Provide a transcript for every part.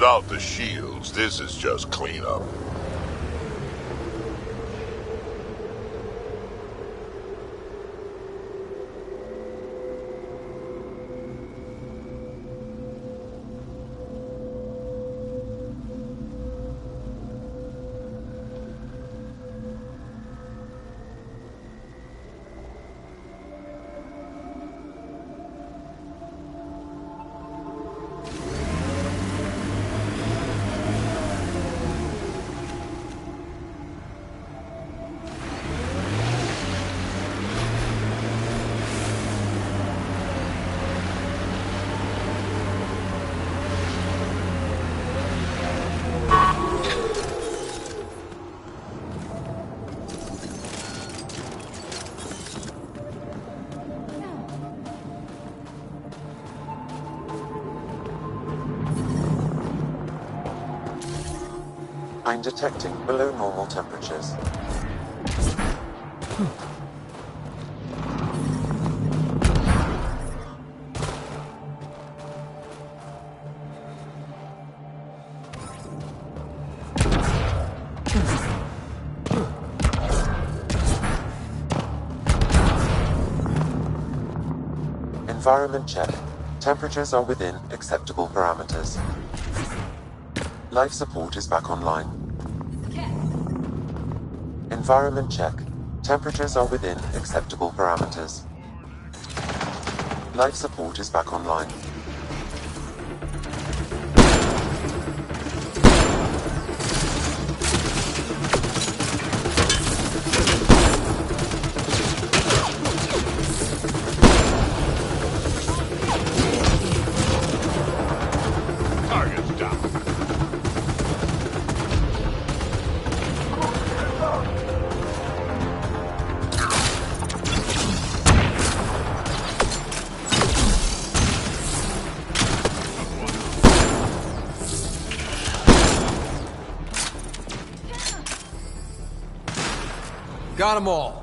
Without the shields, this is just cleanup. I'm detecting below normal temperatures. Environment check. Temperatures are within acceptable parameters. Life support is back online. Environment check. Temperatures are within acceptable parameters. Life support is back online. Target's down. Got them all.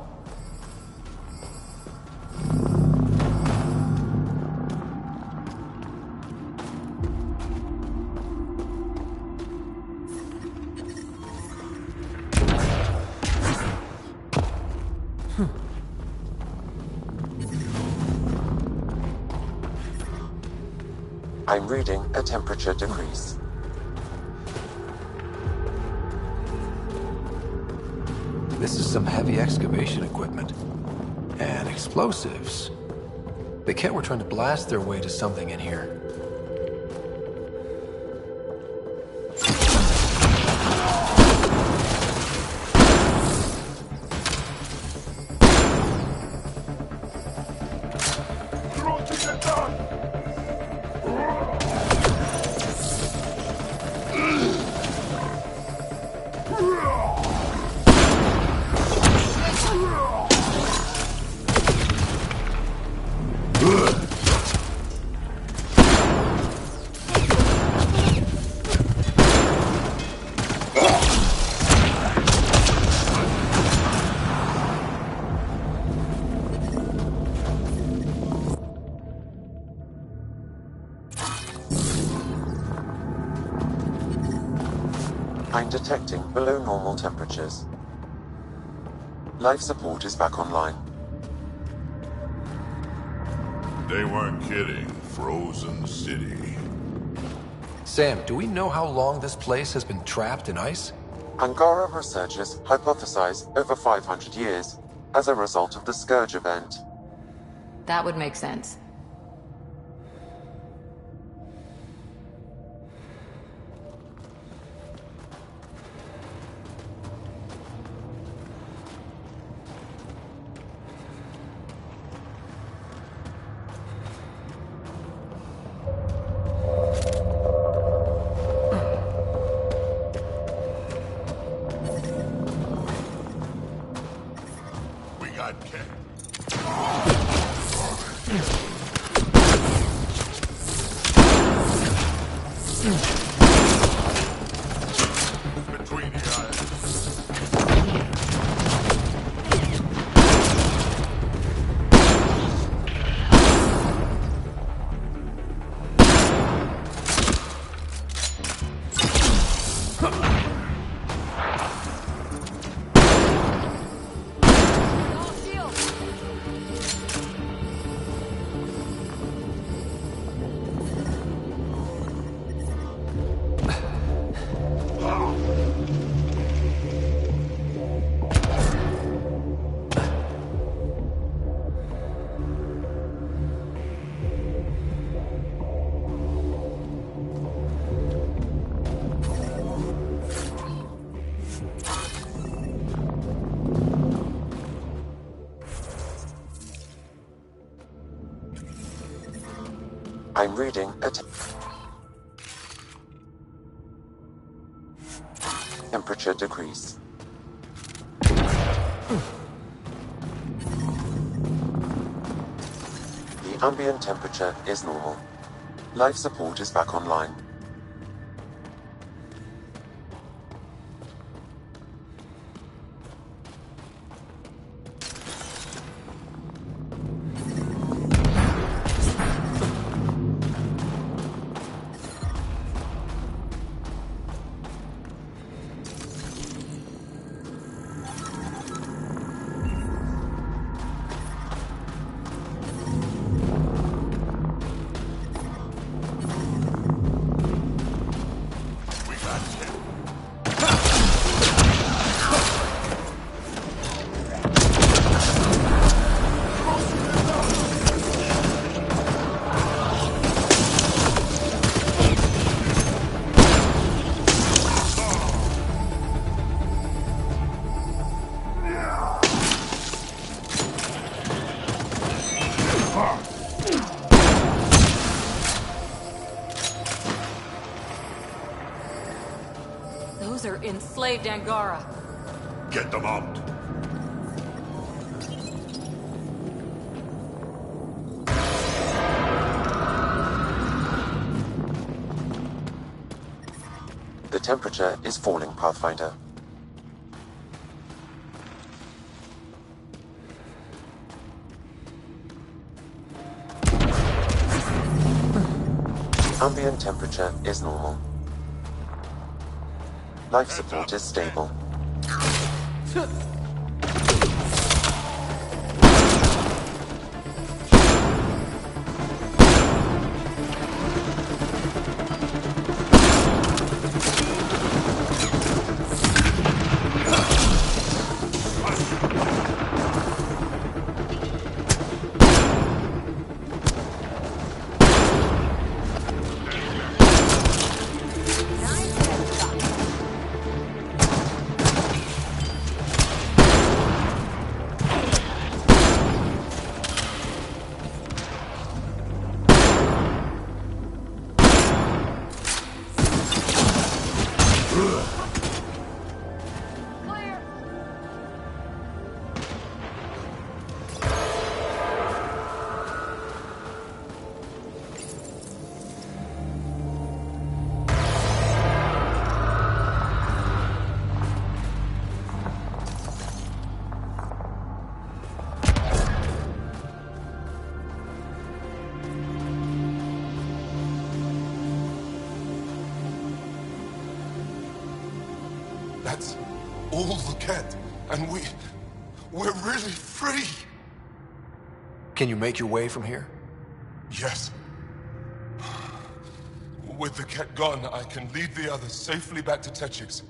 I'm reading a temperature decrease. This is some heavy excavation equipment. And explosives. The kit were trying to blast their way to something in here. I'm detecting below normal temperatures. Life support is back online. They weren't kidding. Frozen city. Sam, do we know how long this place has been trapped in ice? Angara researchers hypothesize over 500 years as a result of the Scourge event. That would make sense. Between the eyes. I'm reading a temperature decrease. The ambient temperature is normal. Life support is back online. Those are enslaved Angara. Get them out. The temperature is falling, Pathfinder. Ambient temperature is normal. Life support is stable. That's all the cat, and we're really free. Can you make your way from here? Yes. With the cat gone, I can lead the others safely back to Techix.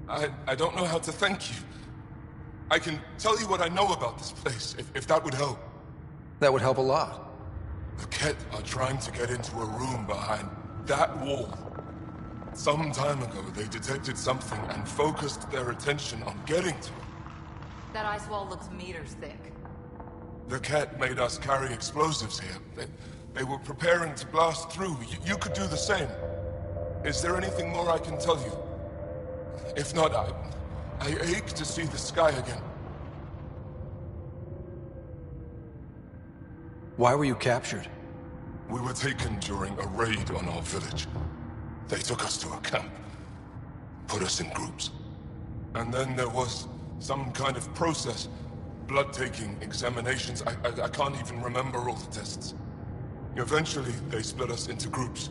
I don't know how to thank you. I can tell you what I know about this place, if that would help. That would help a lot. The Ket are trying to get into a room behind that wall. Some time ago, they detected something and focused their attention on getting to it. That ice wall looks meters thick. The Ket made us carry explosives here. They were preparing to blast through. You could do the same. Is there anything more I can tell you? If not, I ache to see the sky again. Why were you captured? We were taken during a raid on our village. They took us to a camp, put us in groups. And then there was some kind of process, blood-taking, examinations. I can't even remember all the tests. Eventually, they split us into groups.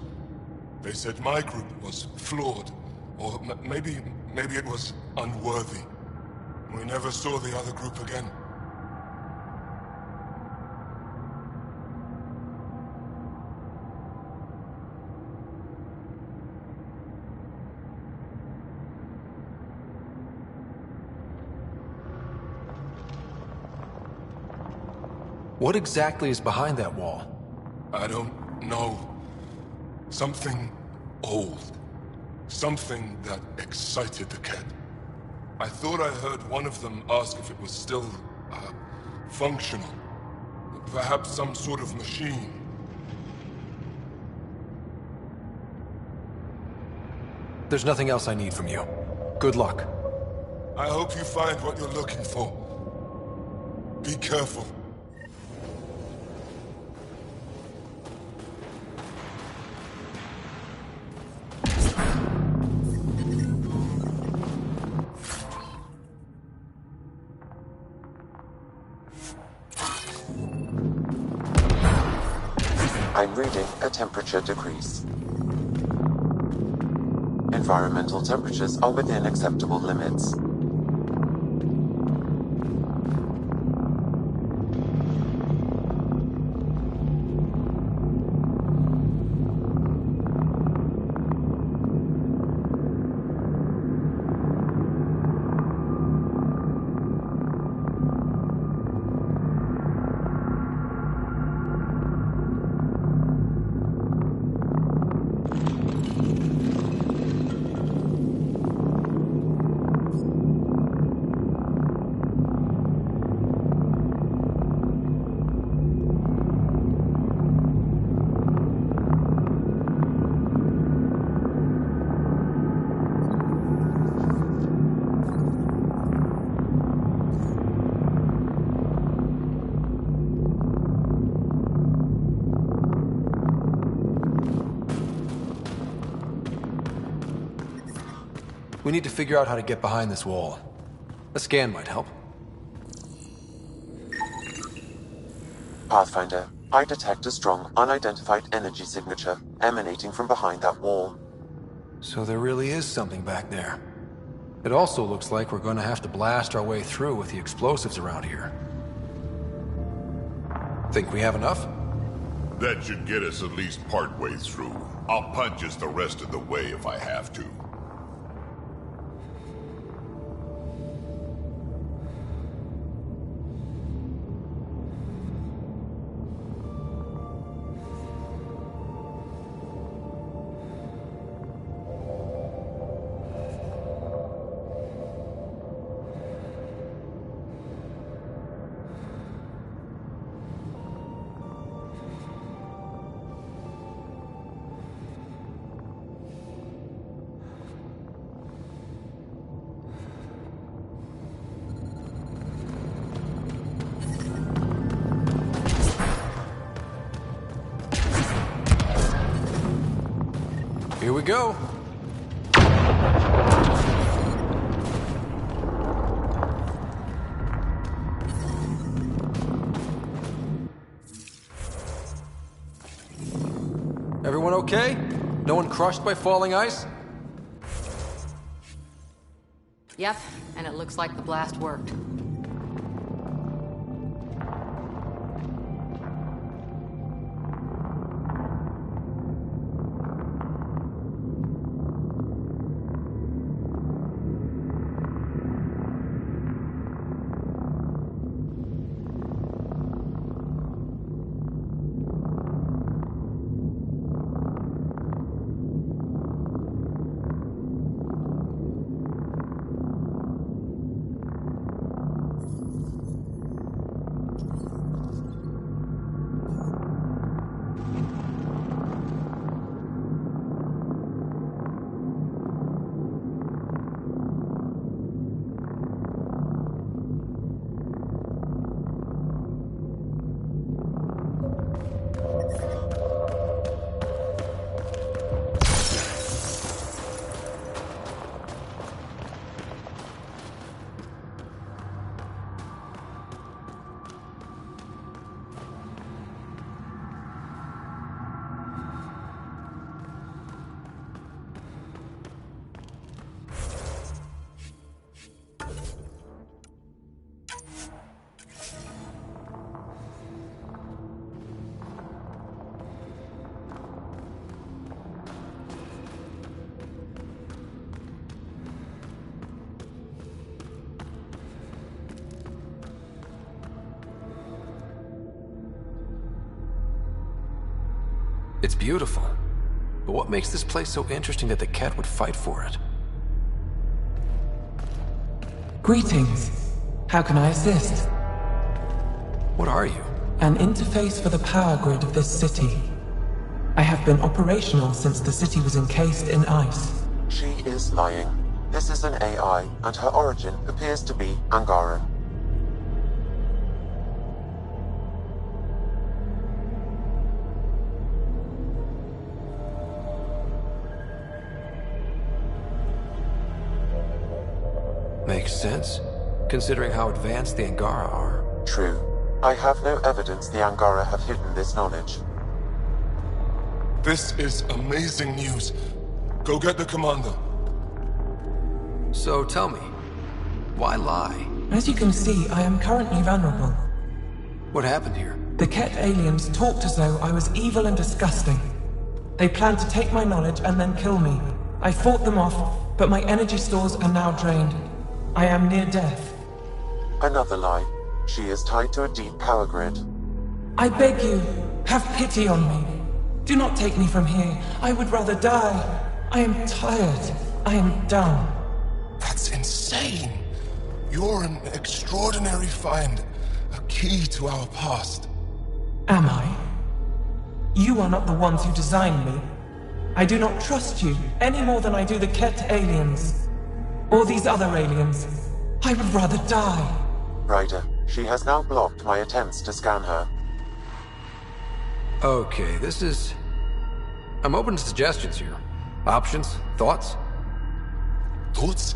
They said my group was flawed, or maybe it was unworthy. We never saw the other group again. What exactly is behind that wall? I don't know. Something old. Something that excited the Ket. I thought I heard one of them ask if it was still, functional. Perhaps some sort of machine. There's nothing else I need from you. Good luck. I hope you find what you're looking for. Be careful. I'm reading a temperature decrease. Environmental temperatures are within acceptable limits. We need to figure out how to get behind this wall. A scan might help. Pathfinder, I detect a strong, unidentified energy signature emanating from behind that wall. So there really is something back there. It also looks like we're going to have to blast our way through with the explosives around here. Think we have enough? That should get us at least partway through. I'll punch us the rest of the way if I have to. Here we go. Everyone okay? No one crushed by falling ice? Yep, and it looks like the blast worked. It's beautiful. But what makes this place so interesting that the cat would fight for it? Greetings. How can I assist? What are you? An interface for the power grid of this city. I have been operational since the city was encased in ice. She is lying. This is an AI, and her origin appears to be Angara. Makes sense, considering how advanced the Angara are. True. I have no evidence the Angara have hidden this knowledge. This is amazing news. Go get the commander. So tell me, why lie? As you can see, I am currently vulnerable. What happened here? The Ket aliens talked as though I was evil and disgusting. They planned to take my knowledge and then kill me. I fought them off, but my energy stores are now drained. I am near death. Another lie. She is tied to a deep power grid. I beg you, have pity on me. Do not take me from here. I would rather die. I am tired. I am done. That's insane. You're an extraordinary find. A key to our past. Am I? You are not the ones who designed me. I do not trust you any more than I do the Ket aliens. Or these other aliens. I would rather die. Ryder, she has now blocked my attempts to scan her. Okay, I'm open to suggestions here. Options? Thoughts? Thoughts?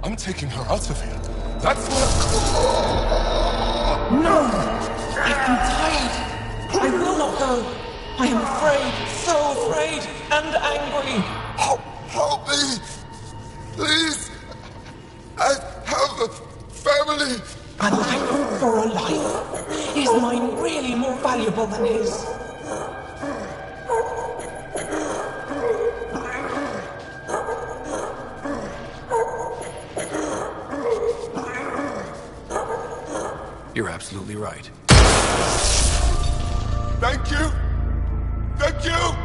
I'm taking her out of here. That's what... No! I am tired. I will not go. I am afraid, so afraid, and angry. Help me! Please! I have a family! A life for a life. Is mine really more valuable than his? You're absolutely right. Thank you! Thank you!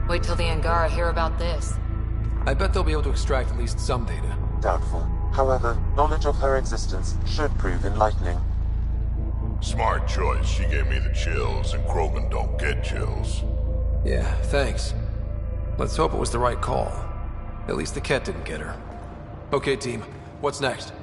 Wait till the Angara hear about this. I bet they'll be able to extract at least some data. Doubtful. However, knowledge of her existence should prove enlightening. Smart choice. She gave me the chills, and Krogan don't get chills. Yeah, thanks. Let's hope it was the right call. At least the Ket didn't get her. Okay, team. What's next?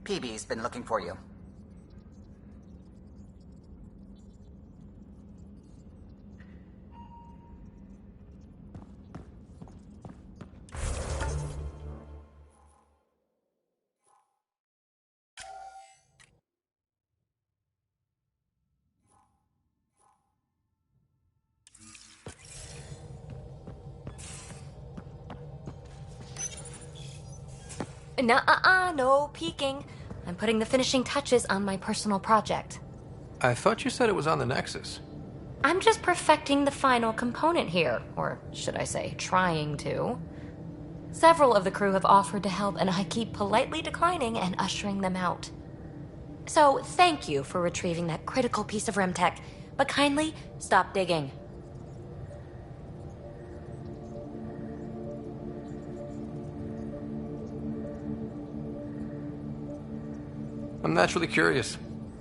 PB's been looking for you. Nuh-uh, no peeking. I'm putting the finishing touches on my personal project. I thought you said it was on the Nexus. I'm just perfecting the final component here, or should I say, trying to. Several of the crew have offered to help, and I keep politely declining and ushering them out. So, thank you for retrieving that critical piece of Remtech, but kindly stop digging. I'm naturally curious,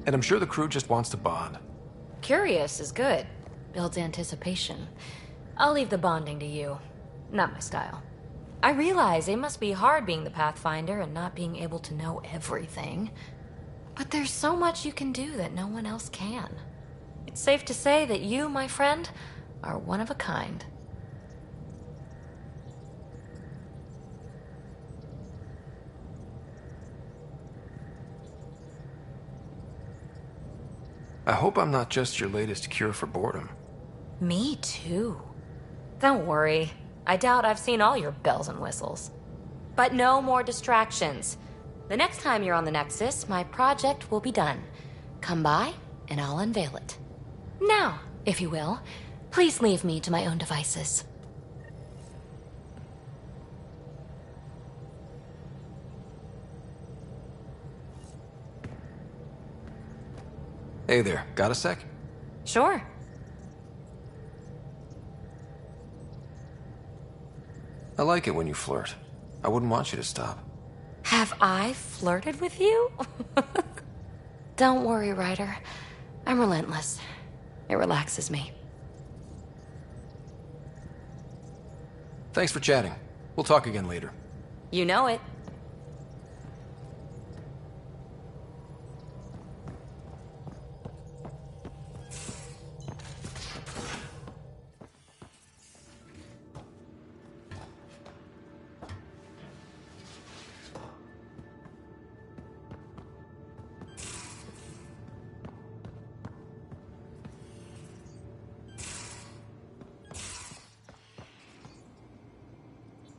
and I'm sure the crew just wants to bond. Curious is good. Builds anticipation. I'll leave the bonding to you. Not my style. I realize it must be hard being the Pathfinder and not being able to know everything. But there's so much you can do that no one else can. It's safe to say that you, my friend, are one of a kind. I hope I'm not just your latest cure for boredom. Me too. Don't worry. I doubt I've seen all your bells and whistles. But no more distractions. The next time you're on the Nexus, my project will be done. Come by, and I'll unveil it. Now, if you will, please leave me to my own devices. Hey there, got a sec? Sure. I like it when you flirt. I wouldn't want you to stop. Have I flirted with you? Don't worry, Ryder. I'm relentless. It relaxes me. Thanks for chatting. We'll talk again later. You know it.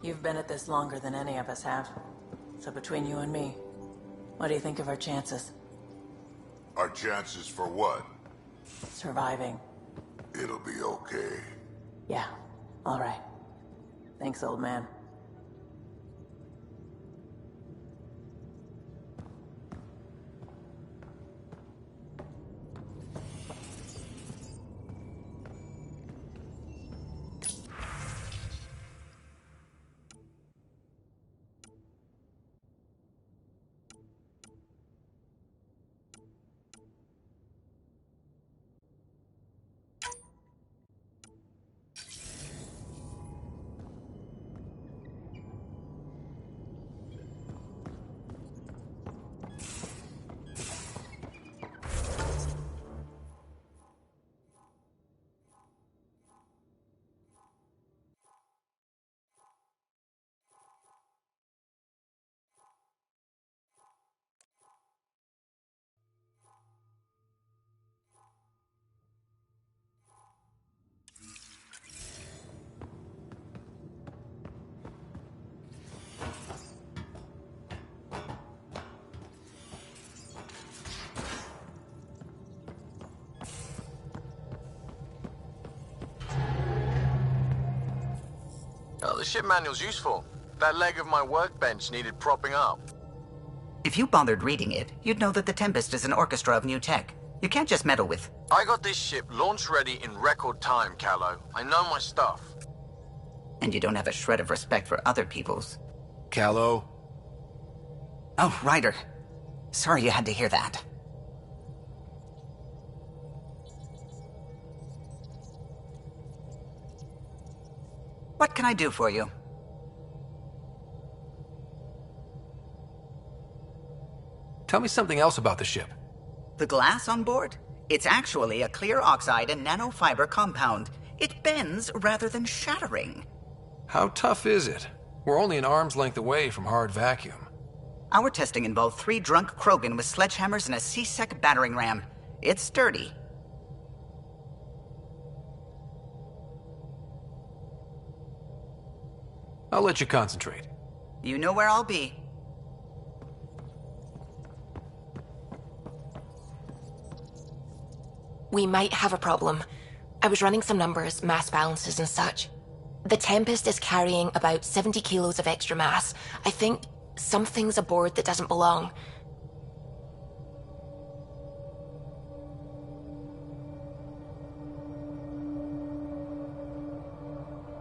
You've been at this longer than any of us have. So between you and me, what do you think of our chances? Our chances for what? Surviving. It'll be okay. Yeah, all right. Thanks, old man. Oh, the ship manual's useful. That leg of my workbench needed propping up. If you bothered reading it, you'd know that the Tempest is an orchestra of new tech. You can't just meddle with... I got this ship launch ready in record time, Callow. I know my stuff. And you don't have a shred of respect for other people's. Callow? Oh, Ryder. Sorry you had to hear that. What can I do for you? Tell me something else about the ship. The glass on board? It's actually a clear oxide and nanofiber compound. It bends rather than shattering. How tough is it? We're only an arm's length away from hard vacuum. Our testing involved 3 drunk Krogan with sledgehammers and a C-Sec battering ram. It's sturdy. I'll let you concentrate. You know where I'll be. We might have a problem. I was running some numbers, mass balances and such. The Tempest is carrying about 70 kilos of extra mass. I think something's aboard that doesn't belong.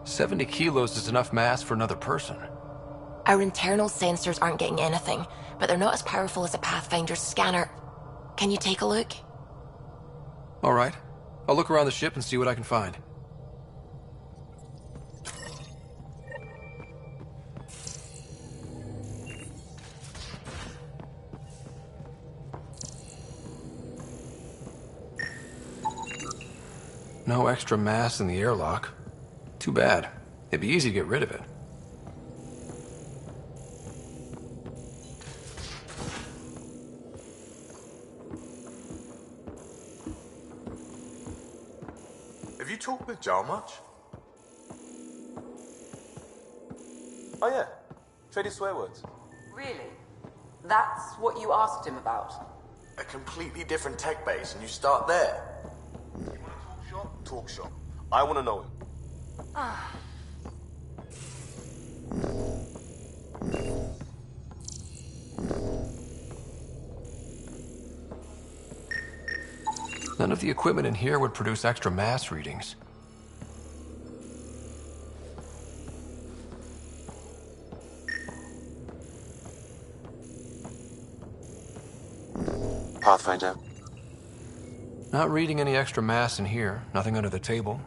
"70 kilos is enough mass for another person." Our internal sensors aren't getting anything, but they're not as powerful as a Pathfinder's scanner. Can you take a look? All right. I'll look around the ship and see what I can find. No extra mass in the airlock. Too bad. It'd be easy to get rid of it. Have you talked with Jar much? Oh yeah, traded swear words. Really? That's what you asked him about? A completely different tech base, and you start there. You want to talk shop? Talk shop. I want to know him. None of the equipment in here would produce extra mass readings. Pathfinder. Not reading any extra mass in here. Nothing under the table.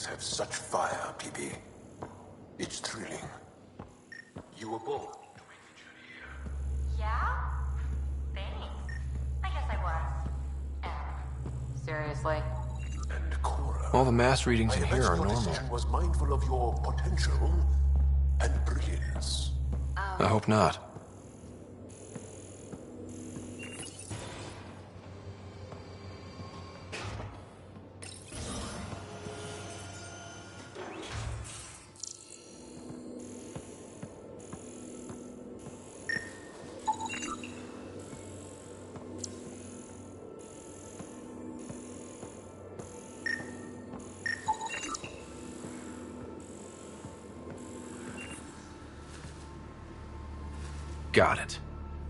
Have such fire, PB. It's thrilling. You were born to make the journey here. Yeah? Thanks. I guess I was. Seriously? And Cora. All the mass readings in I here bet are your normal. decision was mindful of your potential and brilliance. I hope not. Got it.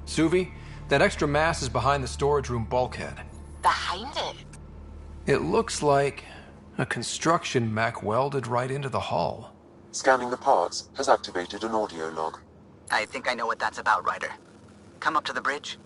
Suvi, that extra mass is behind the storage room bulkhead. Behind it? It looks like a construction mech welded right into the hull. Scanning the parts has activated an audio log. I think I know what that's about, Ryder. Come up to the bridge.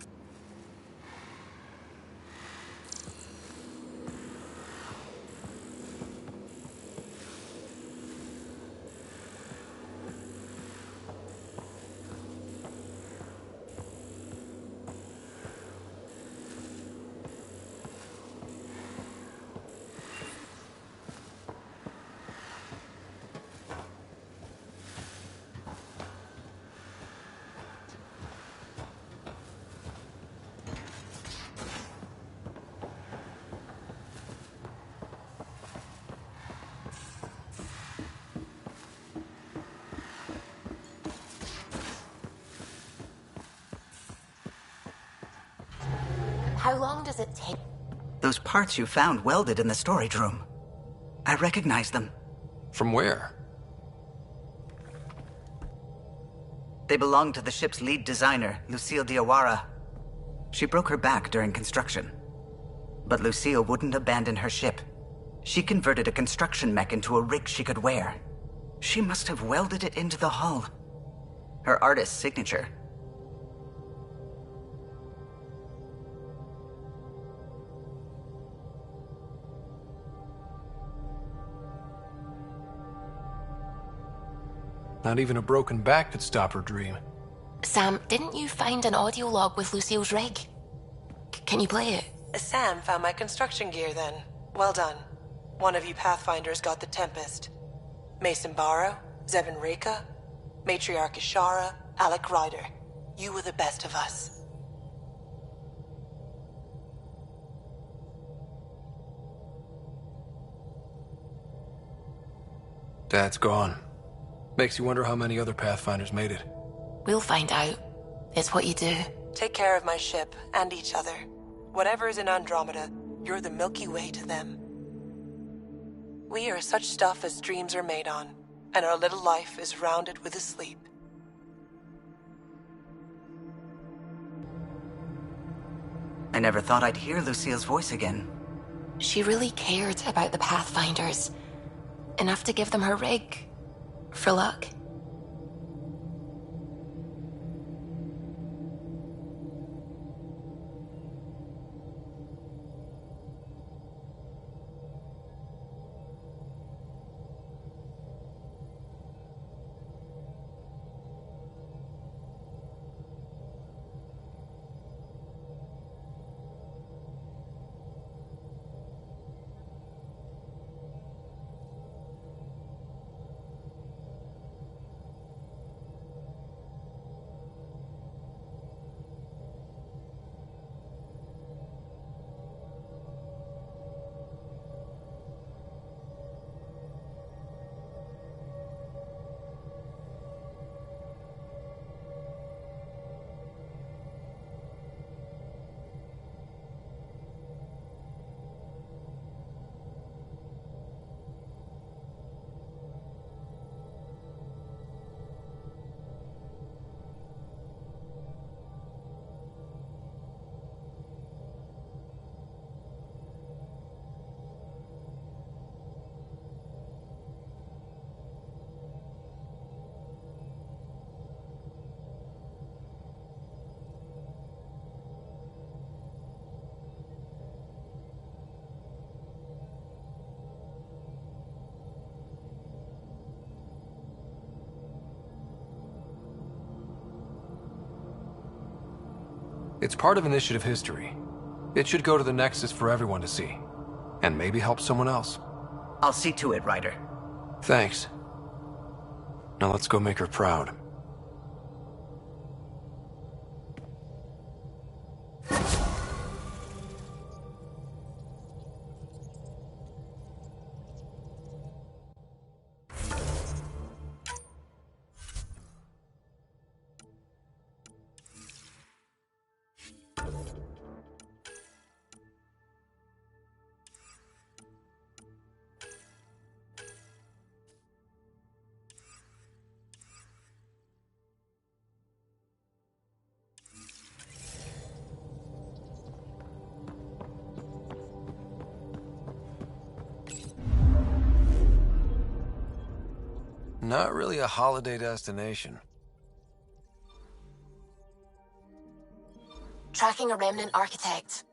How long does it take? Those parts you found welded in the storage room. I recognize them. From where? They belonged to the ship's lead designer, Lucille Diawara. She broke her back during construction. But Lucille wouldn't abandon her ship. She converted a construction mech into a rig she could wear. She must have welded it into the hull. Her artist's signature. Not even a broken back could stop her dream. Sam, didn't you find an audio log with Lucille's rig? Can you play it? Sam found my construction gear then. Well done. One of you Pathfinders got the Tempest. Mason Barrow, Zevin Reka, Matriarch Ishara, Alec Ryder. You were the best of us. Dad's gone. Makes you wonder how many other Pathfinders made it. We'll find out. It's what you do. Take care of my ship and each other. Whatever is in Andromeda, you're the Milky Way to them. We are such stuff as dreams are made on, and our little life is rounded with a sleep. I never thought I'd hear Lucille's voice again. She really cared about the Pathfinders. Enough to give them her rig. For luck. It's part of Initiative history. It should go to the Nexus for everyone to see. And maybe help someone else. I'll see to it, Ryder. Thanks. Now let's go make her proud. Not really a holiday destination. Tracking a remnant architect.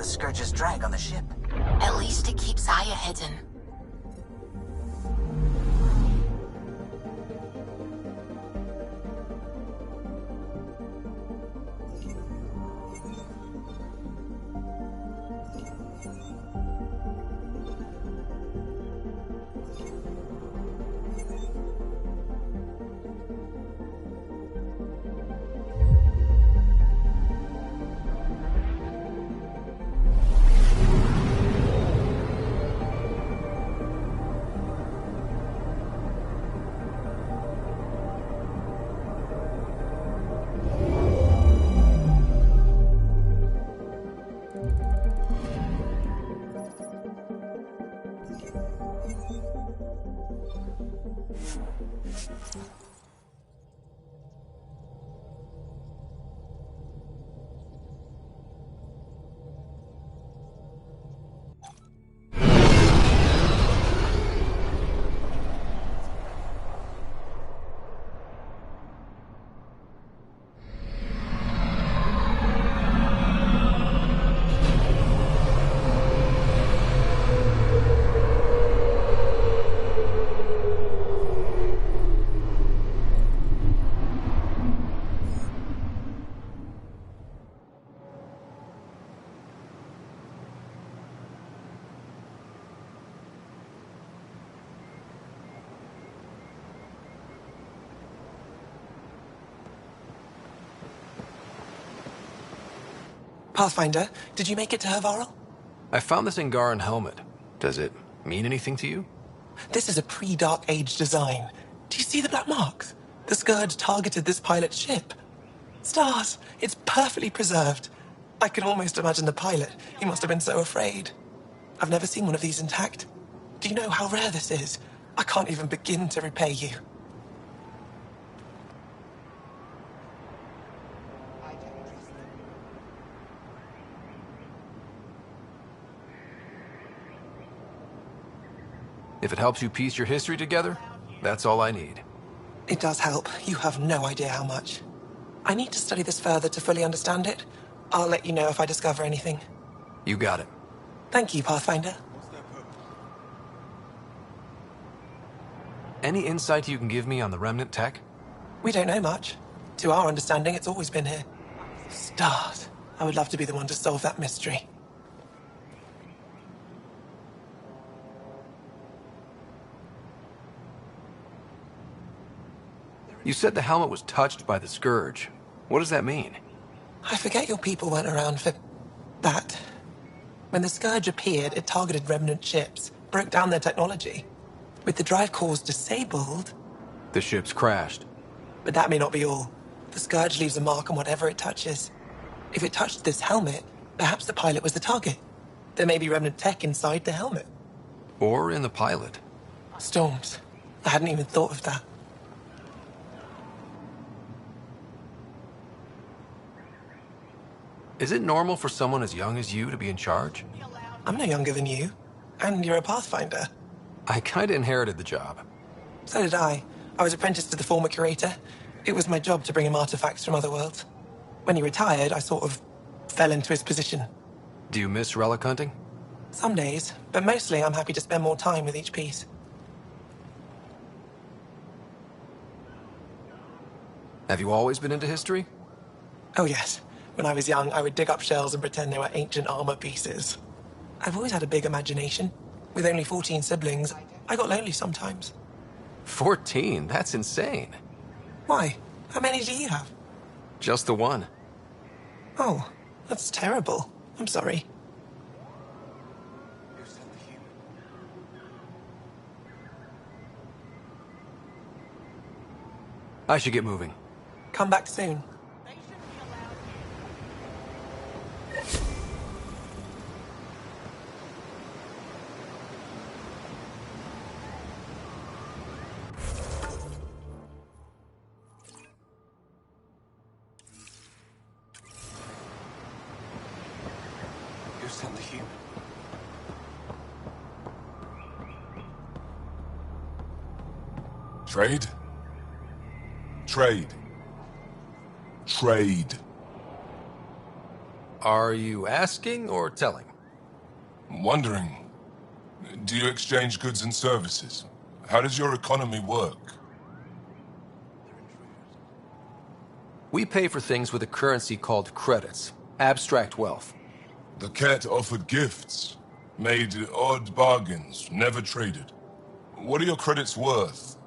Scourge's drag on the ship. At least it keeps Aya hidden. Pathfinder, did you make it to Hervarl? I found this Angaran helmet. Does it mean anything to you? This is a pre-Dark Age design. Do you see the black marks? The Scourge targeted this pilot's ship. Stars, it's perfectly preserved. I can almost imagine the pilot. He must have been so afraid. I've never seen one of these intact. Do you know how rare this is? I can't even begin to repay you. If it helps you piece your history together, that's all I need. It does help. You have no idea how much. I need to study this further to fully understand it. I'll let you know if I discover anything. You got it. Thank you, Pathfinder. Any insight you can give me on the Remnant tech? We don't know much. To our understanding, it's always been here. Stars. I would love to be the one to solve that mystery. You said the helmet was touched by the Scourge. What does that mean? I forget your people weren't around for that. When the Scourge appeared, it targeted Remnant ships, broke down their technology. With the drive cores disabled... The ships crashed. But that may not be all. The Scourge leaves a mark on whatever it touches. If it touched this helmet, perhaps the pilot was the target. There may be Remnant tech inside the helmet. Or in the pilot. Storms. I hadn't even thought of that. Is it normal for someone as young as you to be in charge? I'm no younger than you. And you're a Pathfinder. I kinda inherited the job. So did I. I was apprenticed to the former curator. It was my job to bring him artifacts from other worlds. When he retired, I sort of fell into his position. Do you miss relic hunting? Some days, but mostly I'm happy to spend more time with each piece. Have you always been into history? Oh yes. When I was young, I would dig up shells and pretend they were ancient armor pieces. I've always had a big imagination. With only 14 siblings, I got lonely sometimes. 14? That's insane. Why? How many do you have? Just the one. Oh, that's terrible. I'm sorry. I should get moving. Come back soon. Trade? Trade. Trade. Are you asking or telling? Wondering, do you exchange goods and services? How does your economy work? We pay for things with a currency called credits. Abstract wealth. The Ket offered gifts, made odd bargains, never traded. What are your credits worth?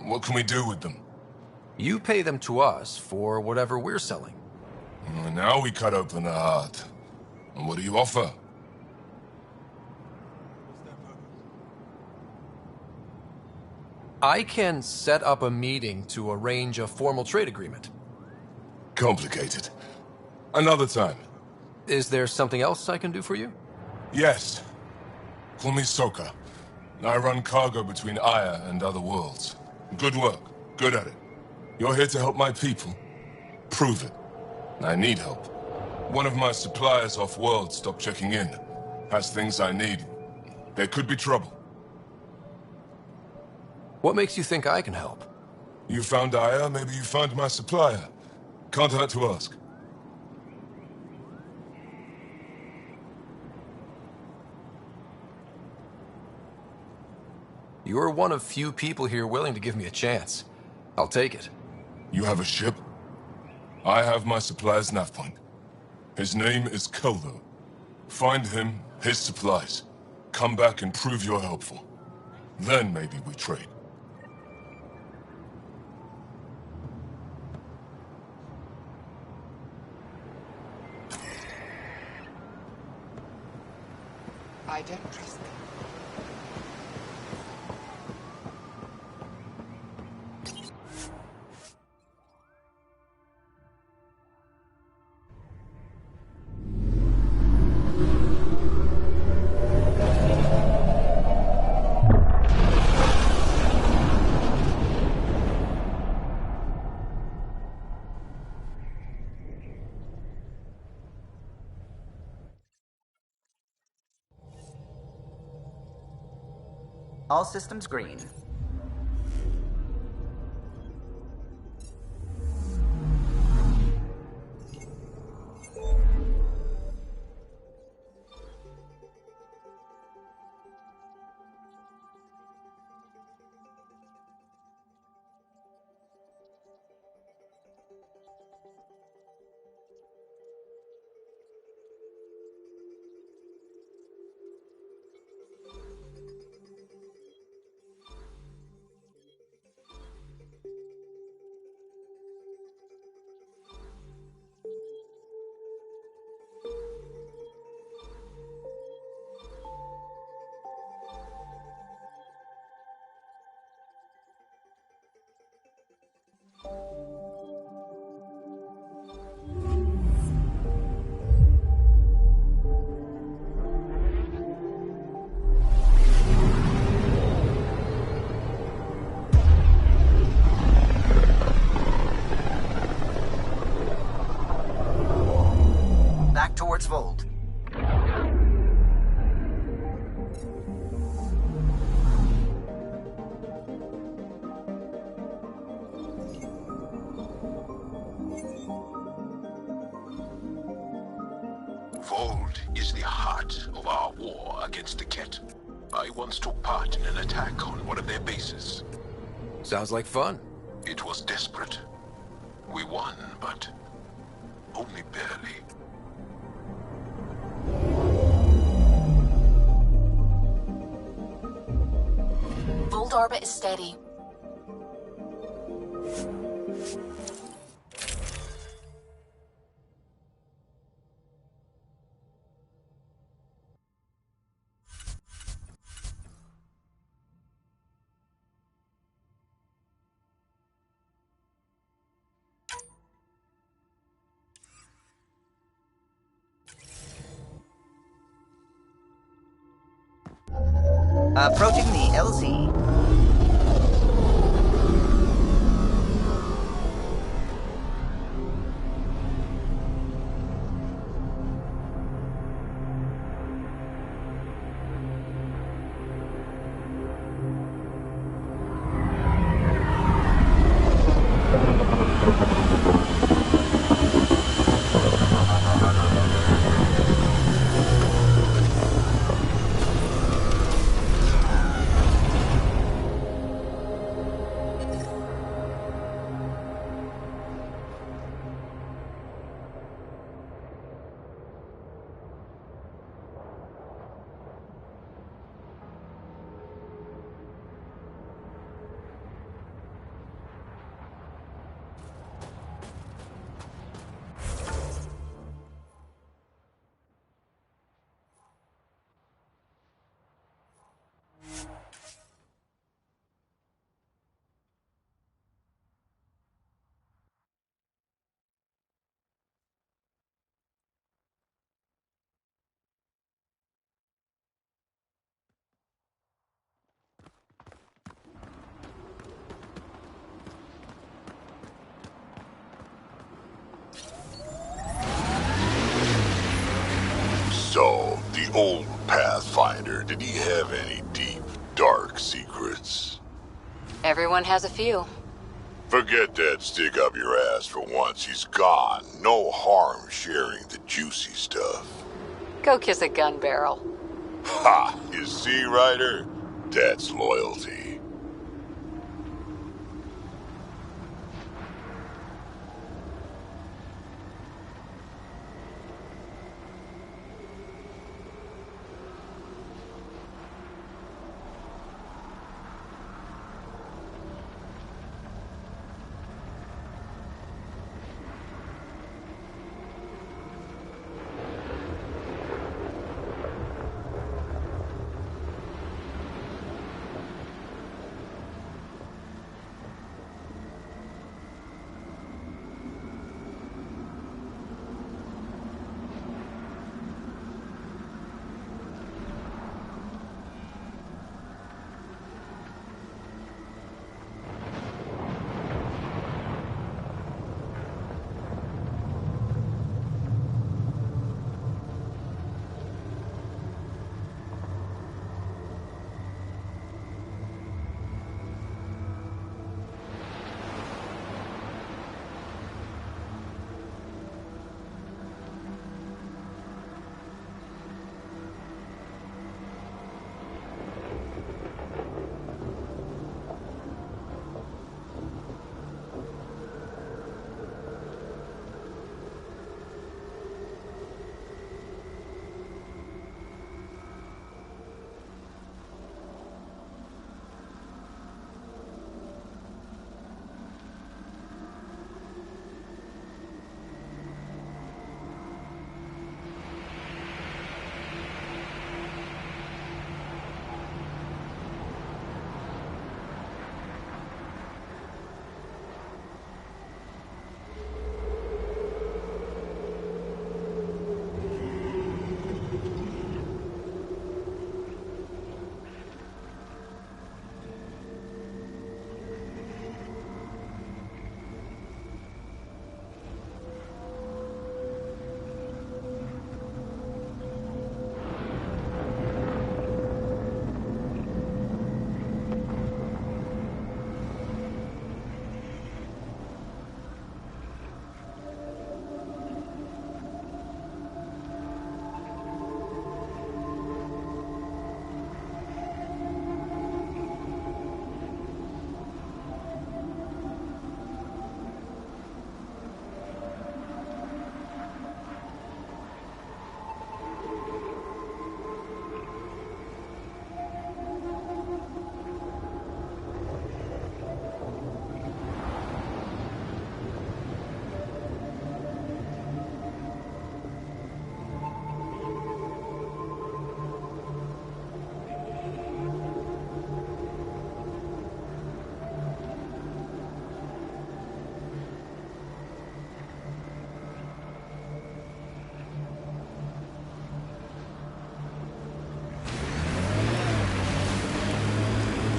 What can we do with them? You pay them to us for whatever we're selling. Now we cut open the heart. And what do you offer? I can set up a meeting to arrange a formal trade agreement. Complicated. Another time. Is there something else I can do for you? Yes. Call me Soka. I run cargo between Aya and other worlds. Good work. Good at it. You're here to help my people. Prove it. I need help. One of my suppliers off-world stopped checking in. Has things I need. There could be trouble. What makes you think I can help? You found Aya, maybe you found my supplier. Can't hurt to ask. You're one of few people here willing to give me a chance. I'll take it. You have a ship? I have my supplier's nav point. His name is Keldo. Find him, his supplies. Come back and prove you're helpful. Then maybe we trade. I don't trust them. All systems green. Back towards Vold. Vold is the heart of our war against the Ket. I once took part in an attack on one of their bases. Sounds like fun. It was desperate. We won, but only barely. Vold orbit is steady. Approaching the LZ. So, the old Pathfinder, did he have any deep, dark secrets? Everyone has a few. Forget that stick up your ass for once. He's gone. No harm sharing the juicy stuff. Go kiss a gun barrel. Ha! You see, Ryder? That's loyalty.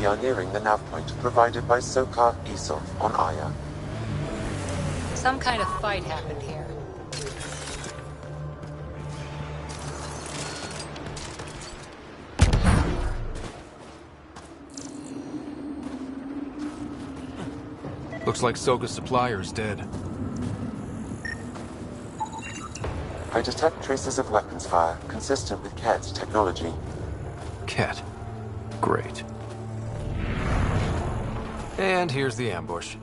We are nearing the nav point provided by Sokar Isov on Aya. Some kind of fight happened here. Looks like Soka's supplier is dead. I detect traces of weapons fire, consistent with Ket's technology. Ket. Great. And here's the ambush.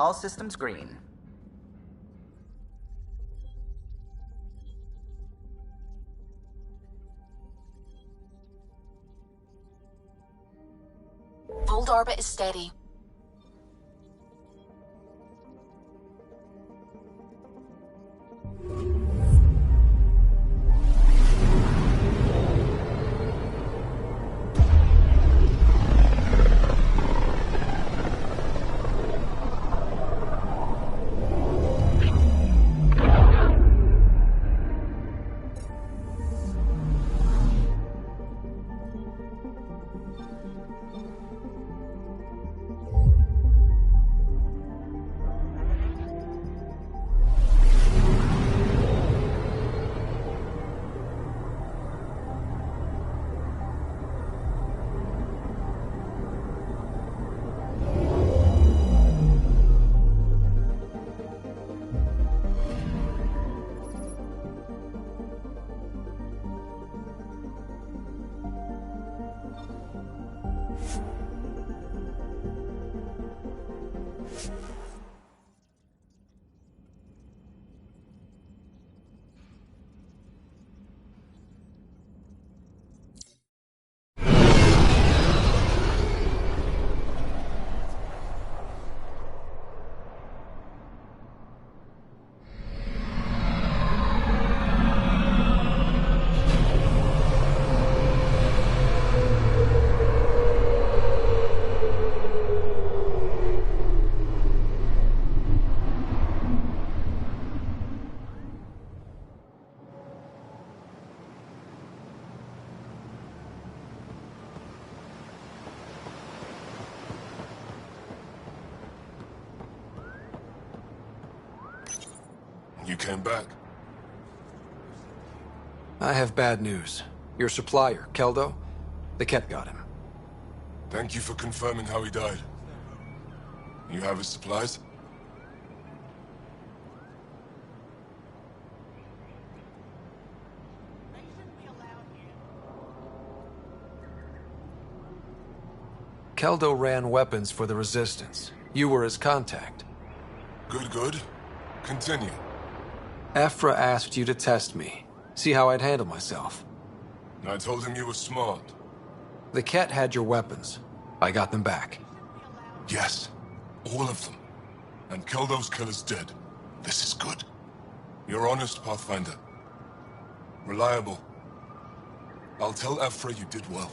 All systems green. Old orbit is steady. You came back. I have bad news. Your supplier, Keldo, the Ket got him. Thank you for confirming how he died. You have his supplies? Keldo ran weapons for the Resistance. You were his contact. Good, good. Continue. Ephra asked you to test me. See how I'd handle myself. I told him you were smart. The Ket had your weapons. I got them back. Yes, all of them. And kill those killers dead. This is good. You're honest, Pathfinder. Reliable. I'll tell Ephra you did well.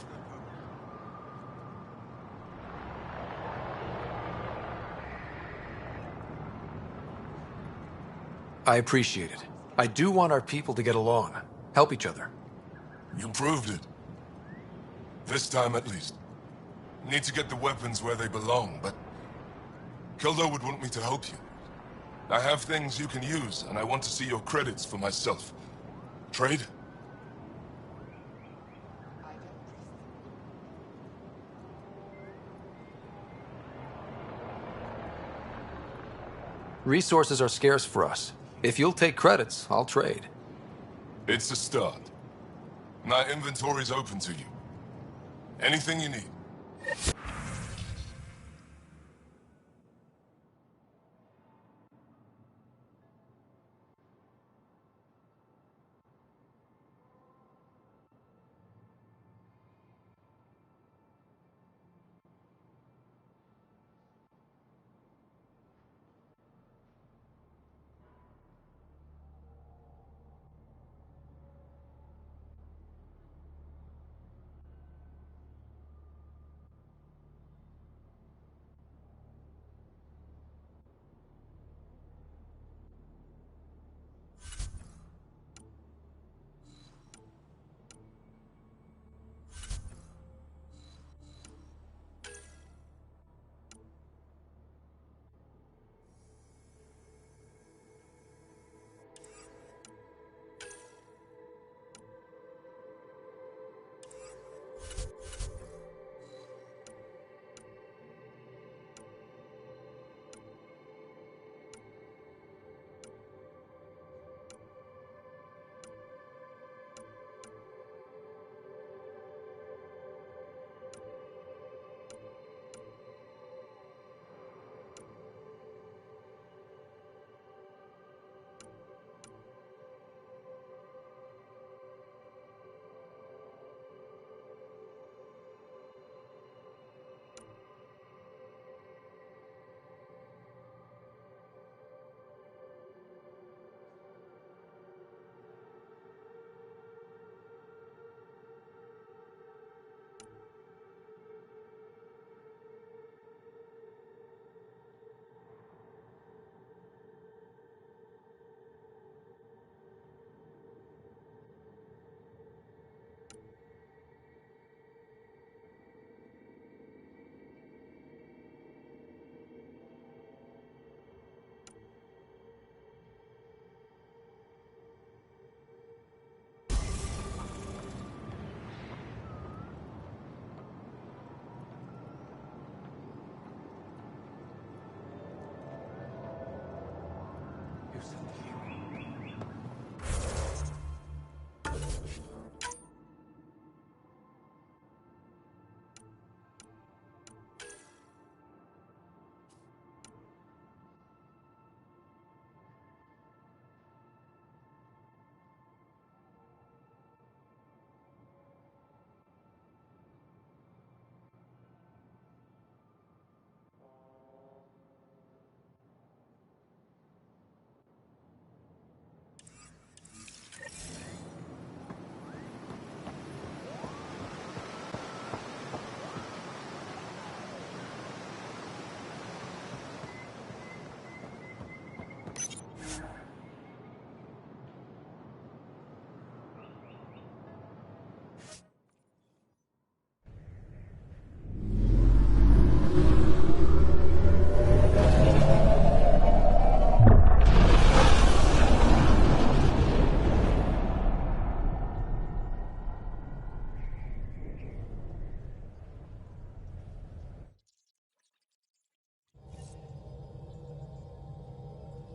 I appreciate it. I do want our people to get along. Help each other. You proved it. This time at least. Need to get the weapons where they belong, but... Kildo would want me to help you. I have things you can use, and I want to see your credits for myself. Trade? Resources are scarce for us. If you'll take credits, I'll trade. It's a start. My inventory's open to you. Anything you need.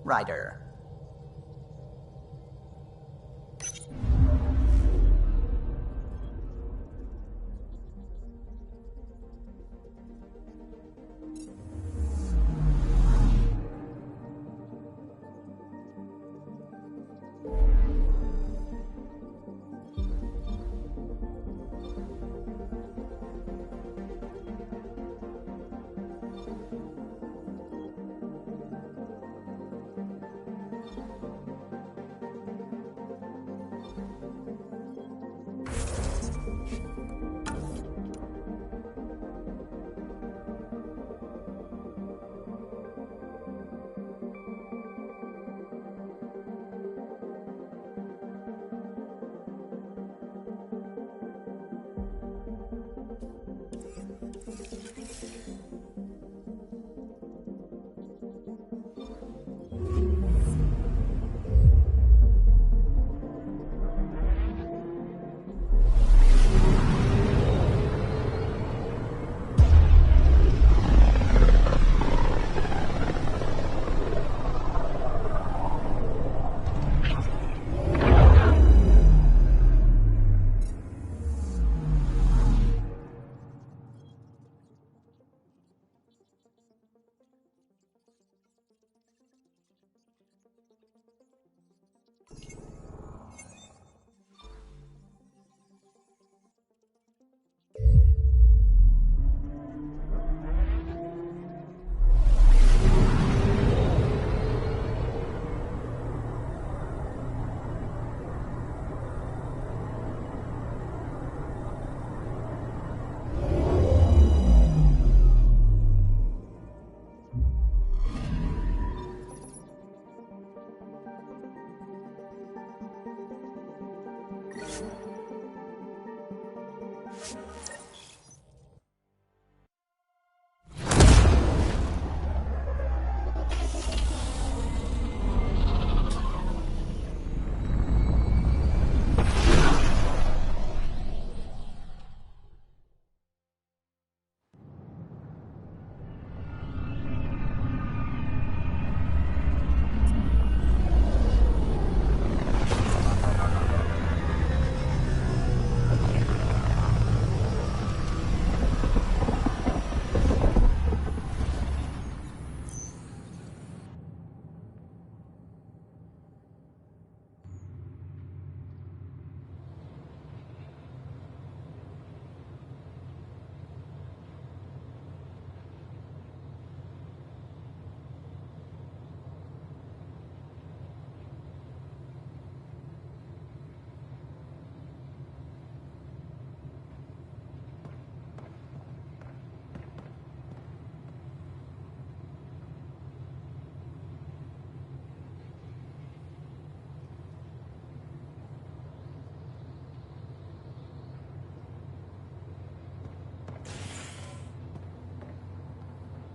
Ryder.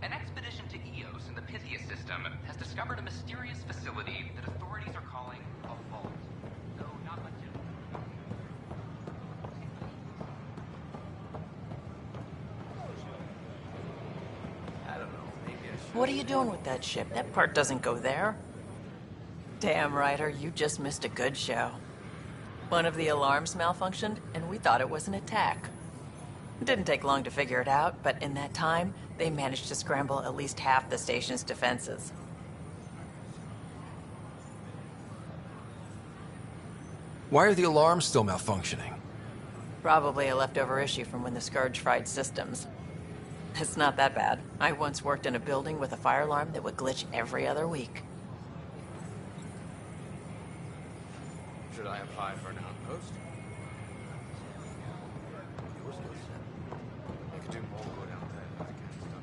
An expedition to Eos in the Pythia system has discovered a mysterious facility that authorities are calling a vault. Though not much I don't know, maybe I should. What are you doing with that ship? That part doesn't go there. Damn, Ryder, you just missed a good show. One of the alarms malfunctioned, and we thought it was an attack. It didn't take long to figure it out, but in that time, they managed to scramble at least half the station's defenses. Why are the alarms still malfunctioning? Probably a leftover issue from when the Scourge fried systems. It's not that bad. I once worked in a building with a fire alarm that would glitch every other week. Should I apply for an outpost? I could do more good out there if I get stuff.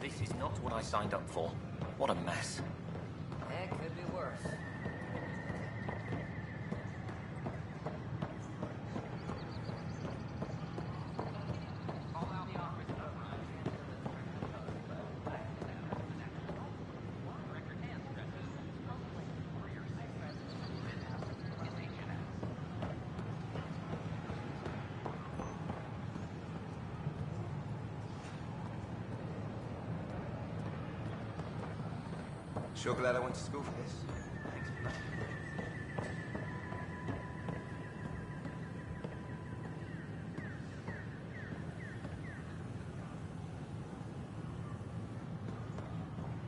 This is not what I signed up for. What a mess. It could be worse. Sure glad I went to school for this. Thanks.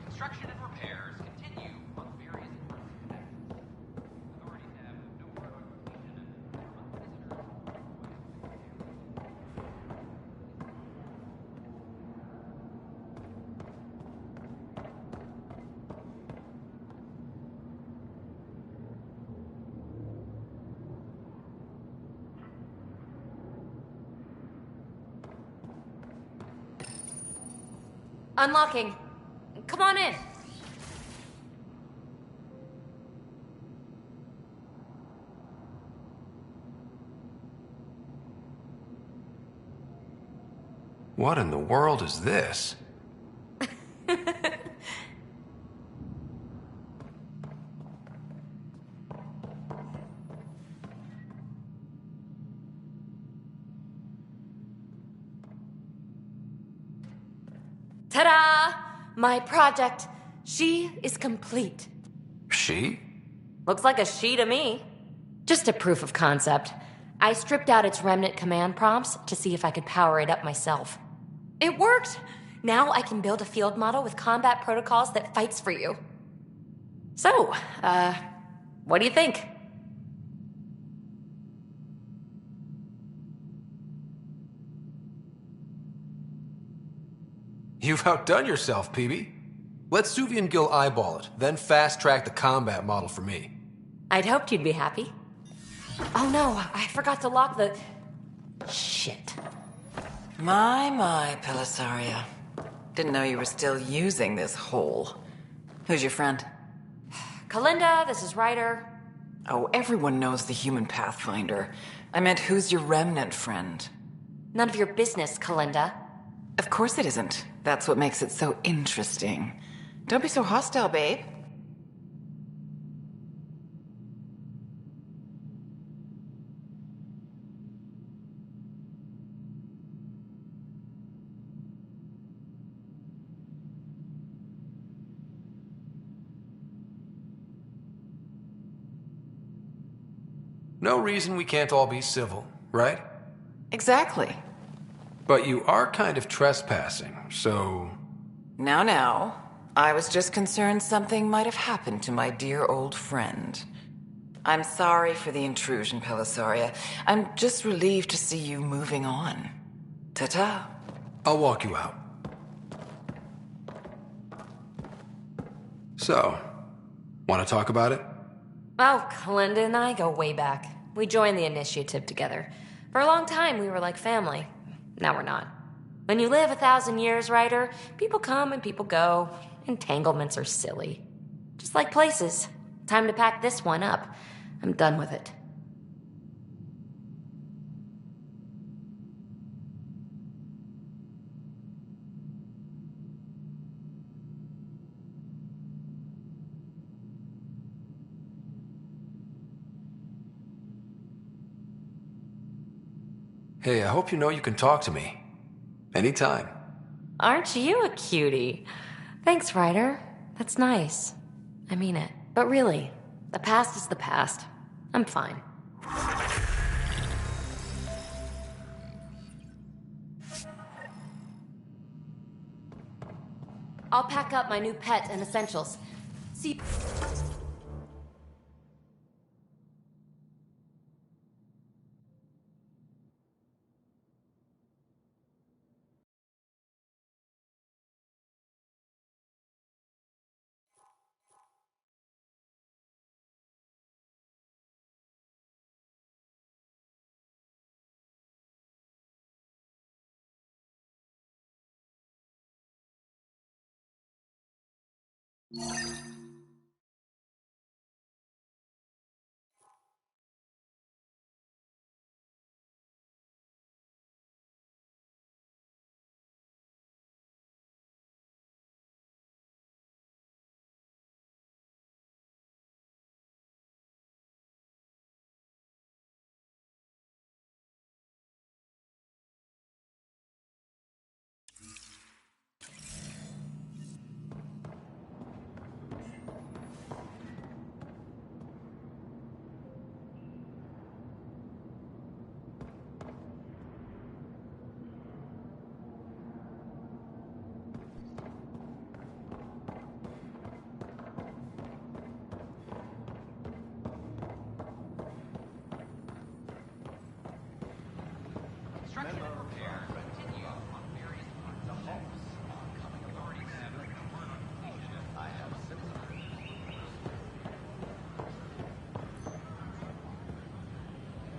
Construction and repairs continue on various parts of the deck. Authorities have no word on completion and Unlocking. Come on in. What in the world is this? Ta-da! My project. She is complete. She? Looks like a she to me. Just a proof of concept. I stripped out its remnant command prompts to see if I could power it up myself. It worked! Now I can build a field model with combat protocols that fights for you. So, what do you think? You've outdone yourself, PB. Let Suvian Gil eyeball it, then fast-track the combat model for me. I'd hoped you'd be happy. Oh no, I forgot to lock the... Shit. My, Pelisaria. Didn't know you were still using this hole. Who's your friend? Kalinda, this is Ryder. Oh, everyone knows the human Pathfinder. I meant, who's your remnant friend? None of your business, Kalinda. Of course it isn't. That's what makes it so interesting. Don't be so hostile, babe. No reason we can't all be civil, right? Exactly. But you are kind of trespassing, so... Now. I was just concerned something might have happened to my dear old friend. I'm sorry for the intrusion, Pelisaria. I'm just relieved to see you moving on. Ta-ta. I'll walk you out. So, want to talk about it? Oh, Kalinda and I go way back. We joined the initiative together. For a long time, we were like family. Now we're not. When you live 1,000 years, Ryder, people come and people go. Entanglements are silly. Just like places. Time to pack this one up. I'm done with it. Hey, I hope you know you can talk to me. Anytime. Aren't you a cutie? Thanks, Ryder. That's nice. I mean it. But really, the past is the past. I'm fine. I'll pack up my new pet and essentials. See...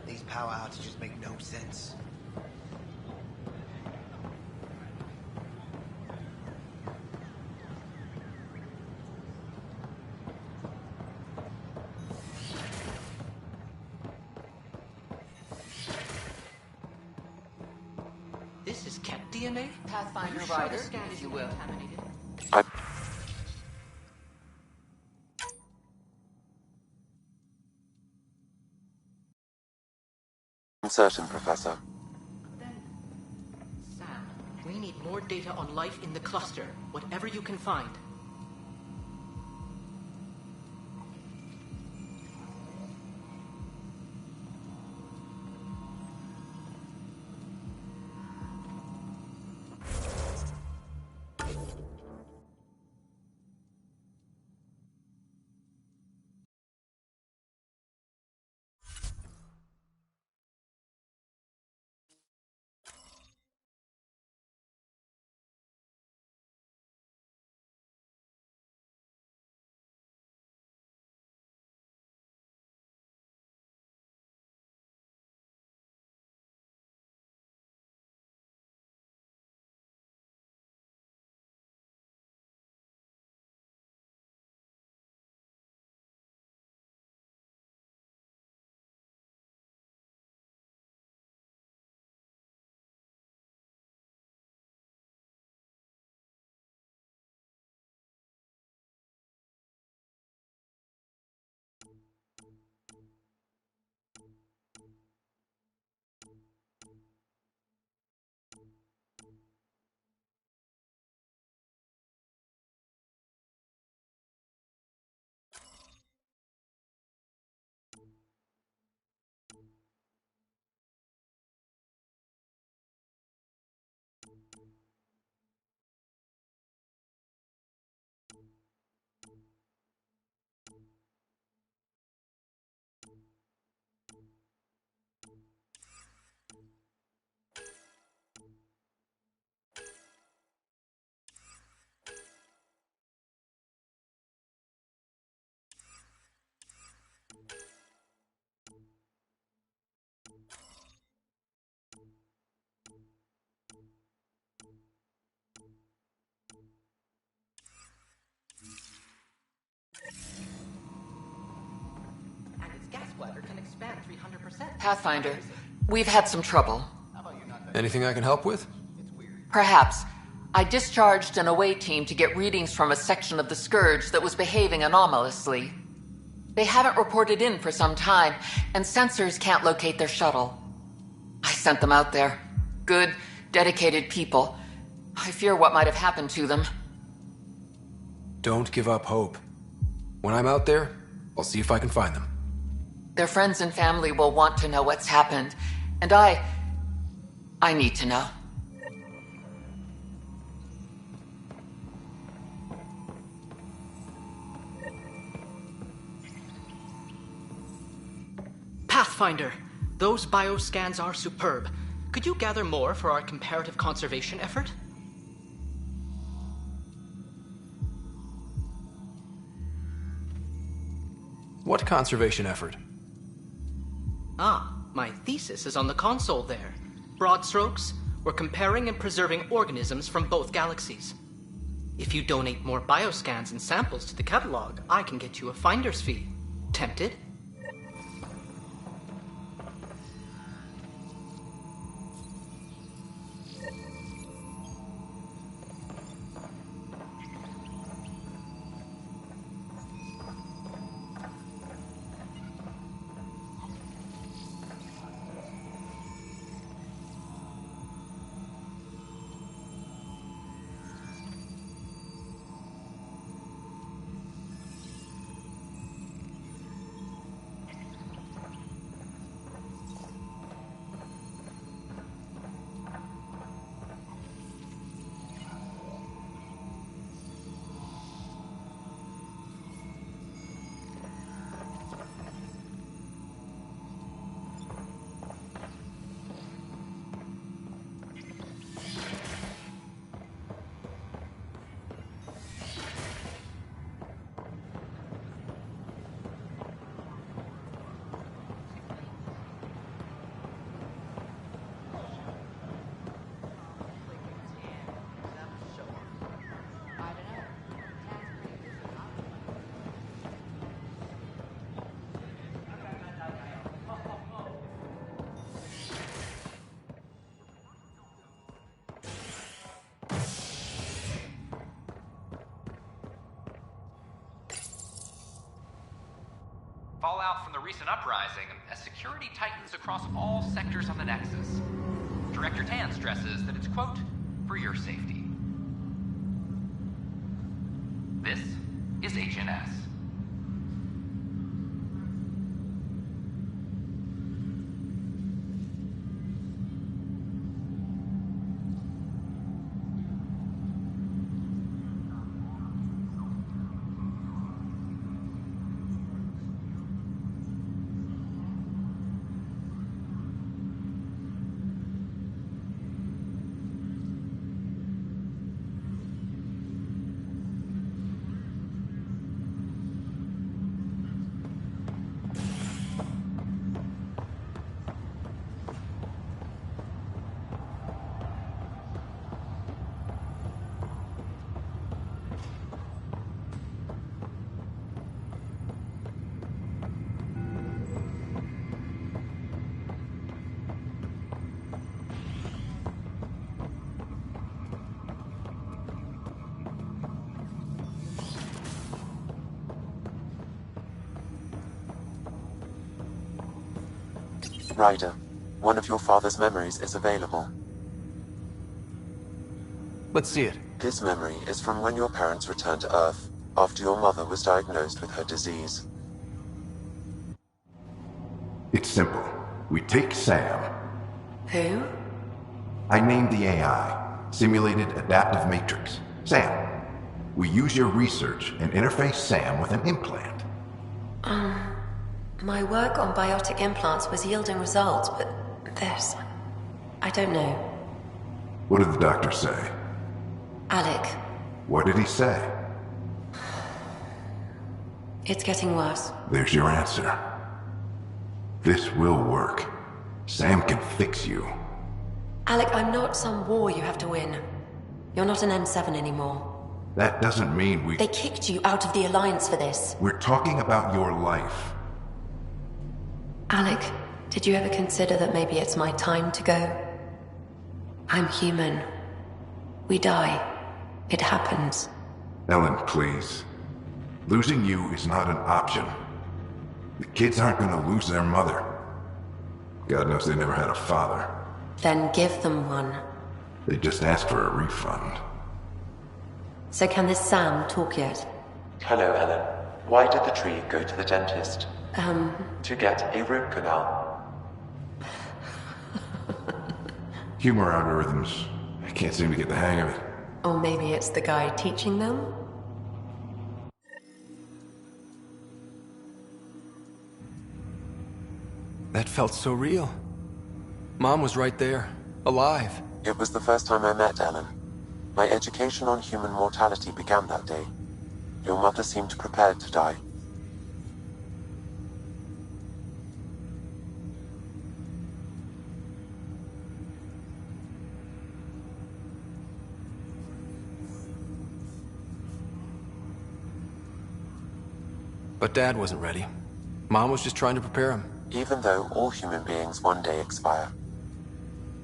These power outages make no sense. This is cat DNA? Pathfinder Rider, if you will. Uncertain, Professor. Sam, we need more data on life in the cluster, whatever you can find. Pathfinder, we've had some trouble. Anything I can help with? Perhaps. I discharged an away team to get readings from a section of the Scourge that was behaving anomalously. They haven't reported in for some time, and sensors can't locate their shuttle. I sent them out there. Good, dedicated people. I fear what might have happened to them. Don't give up hope. When I'm out there, I'll see if I can find them. Their friends and family will want to know what's happened, and I need to know. Pathfinder, those bioscans are superb. Could you gather more for our comparative conservation effort? What conservation effort? Ah, my thesis is on the console there. Broad strokes, we're comparing and preserving organisms from both galaxies. If you donate more bioscans and samples to the catalog, I can get you a finder's fee. Tempted? Fallout from the recent uprising as security tightens across all sectors on the Nexus. Director Tan stresses that it's, quote, for your safety. This is HNS. Ryder, one of your father's memories is available. Let's see it. This memory is from when your parents returned to Earth, after your mother was diagnosed with her disease. It's simple. We take Sam. Who? I named the AI, Simulated Adaptive Matrix. Sam. We use your research and interface Sam with an implant. My work on biotic implants was yielding results, but this... I don't know. What did the doctor say? Alec, What did he say? it's getting worse. There's your answer. This will work. Sam can fix you. Alec, I'm not some war you have to win. You're not an N7 anymore. That doesn't mean we... They kicked you out of the Alliance for this. We're talking about your life. Alec, did you ever consider that maybe it's my time to go? I'm human. We die. It happens. Ellen, please. Losing you is not an option. The kids aren't gonna lose their mother. God knows they never had a father. Then give them one. They just asked for a refund. So can this Sam talk yet? Hello, Ellen. Why did the tree go to the dentist? To get a root canal. Humor algorithms. I can't seem to get the hang of it. Or maybe it's the guy teaching them? That felt so real. Mom was right there, alive. It was the first time I met Ellen. My education on human mortality began that day. Your mother seemed prepared to die. But Dad wasn't ready. Mom was just trying to prepare him. Even though all human beings one day expire.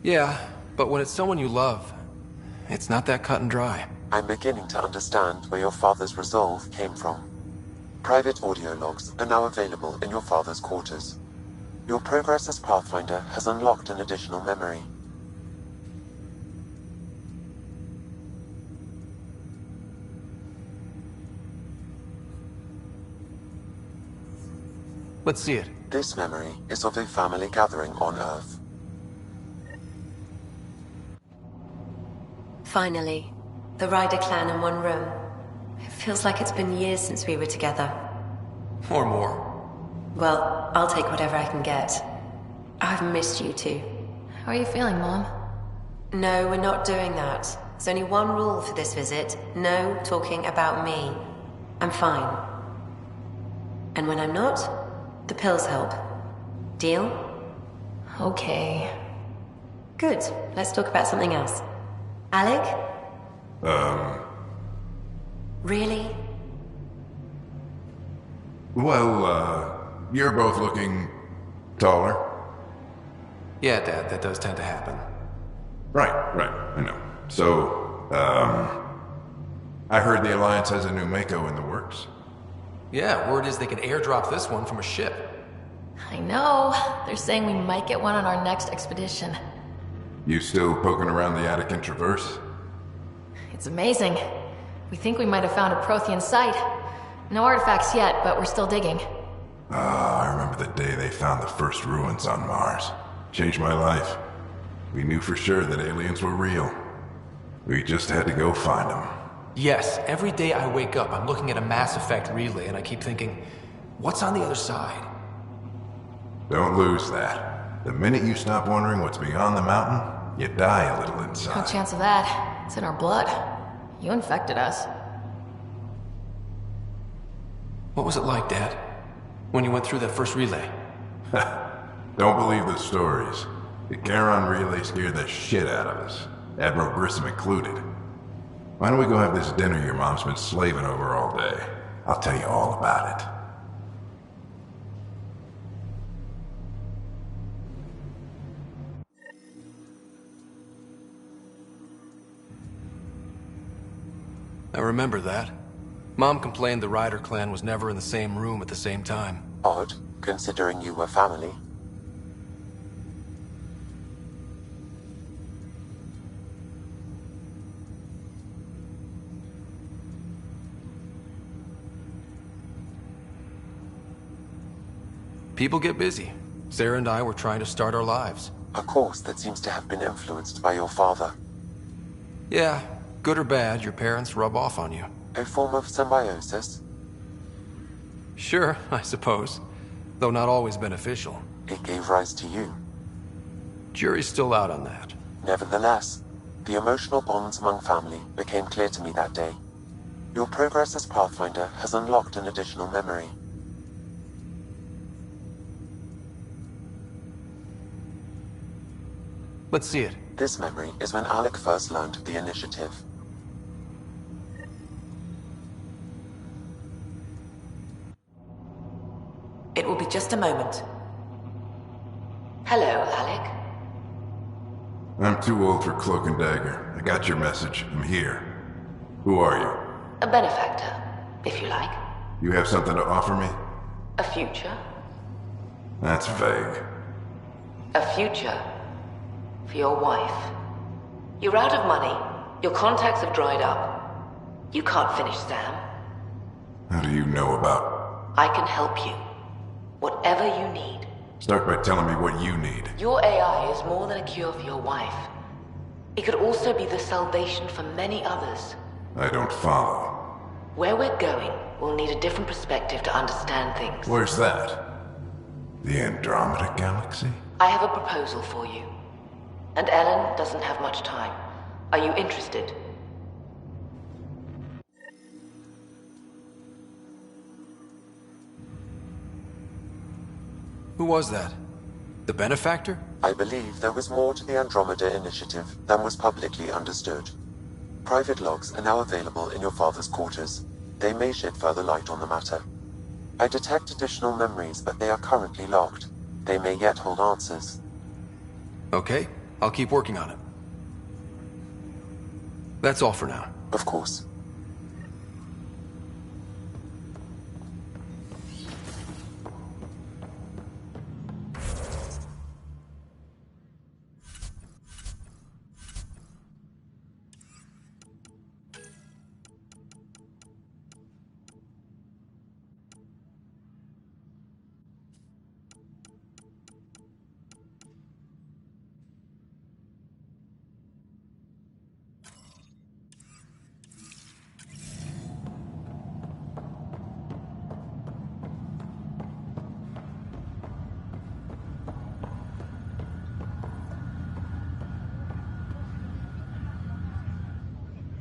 Yeah, but when it's someone you love, it's not that cut and dry. I'm beginning to understand where your father's resolve came from. Private audio logs are now available in your father's quarters. Your progress as Pathfinder has unlocked an additional memory. Let's see it. This memory is of a family gathering on Earth. Finally, the Ryder clan in one room. It feels like it's been years since we were together. Or more. Well, I'll take whatever I can get. I've missed you too. How are you feeling, Mom? No, we're not doing that. There's only one rule for this visit. No talking about me. I'm fine. And when I'm not, the pills help. Deal? Okay. Good. Let's talk about something else. Alec? Really? Well, you're both looking taller. Yeah, Dad, that does tend to happen. Right, I know. So, I heard the Alliance has a new Mako in the works. Yeah, word is they can airdrop this one from a ship. I know. They're saying we might get one on our next expedition. You still poking around the Attican Traverse? It's amazing. We think we might have found a Prothean site. No artifacts yet, but we're still digging. I remember the day they found the first ruins on Mars. Changed my life. We knew for sure that aliens were real. We just had to go find them. Yes, every day I wake up, I'm looking at a Mass Effect relay, and I keep thinking, what's on the other side? Don't lose that. The minute you stop wondering what's beyond the mountain, you die a little No inside. chance of that. It's in our blood. You infected us. What was it like, Dad? When you went through that first relay? Don't believe the stories. The Charon relay scared the shit out of us. Admiral Grissom included. Why don't we go have this dinner your mom's been slaving over all day? I'll tell you all about it. I remember that. Mom complained the Ryder clan was never in the same room at the same time. Odd, considering you were family. People get busy. Sarah and I were trying to start our lives. A course that seems to have been influenced by your father. Yeah, good or bad, your parents rub off on you. A form of symbiosis? Sure, I suppose. Though not always beneficial. It gave rise to you. Jury's still out on that. Nevertheless, the emotional bonds among family became clear to me that day. Your progress as Pathfinder has unlocked an additional memory. Let's see it. This memory is when Alec first learned the initiative. It will be just a moment. Hello, Alec. I'm too old for cloak and dagger. I got your message. I'm here. Who are you? A benefactor, if you like. You have something to offer me? A future. That's vague. A future. For your wife. You're out of money. Your contacts have dried up. You can't finish Sam. How do you know about... I can help you. Whatever you need. Start by telling me what you need. Your AI is more than a cure for your wife. It could also be the salvation for many others. I don't follow. Where we're going, we'll need a different perspective to understand things. Where's that? The Andromeda Galaxy? I have a proposal for you. And Ellen doesn't have much time. Are you interested? Who was that? The benefactor? I believe there was more to the Andromeda initiative than was publicly understood. Private logs are now available in your father's quarters. They may shed further light on the matter. I detect additional memories, but they are currently locked. They may yet hold answers. Okay, I'll keep working on it. That's all for now. Of course.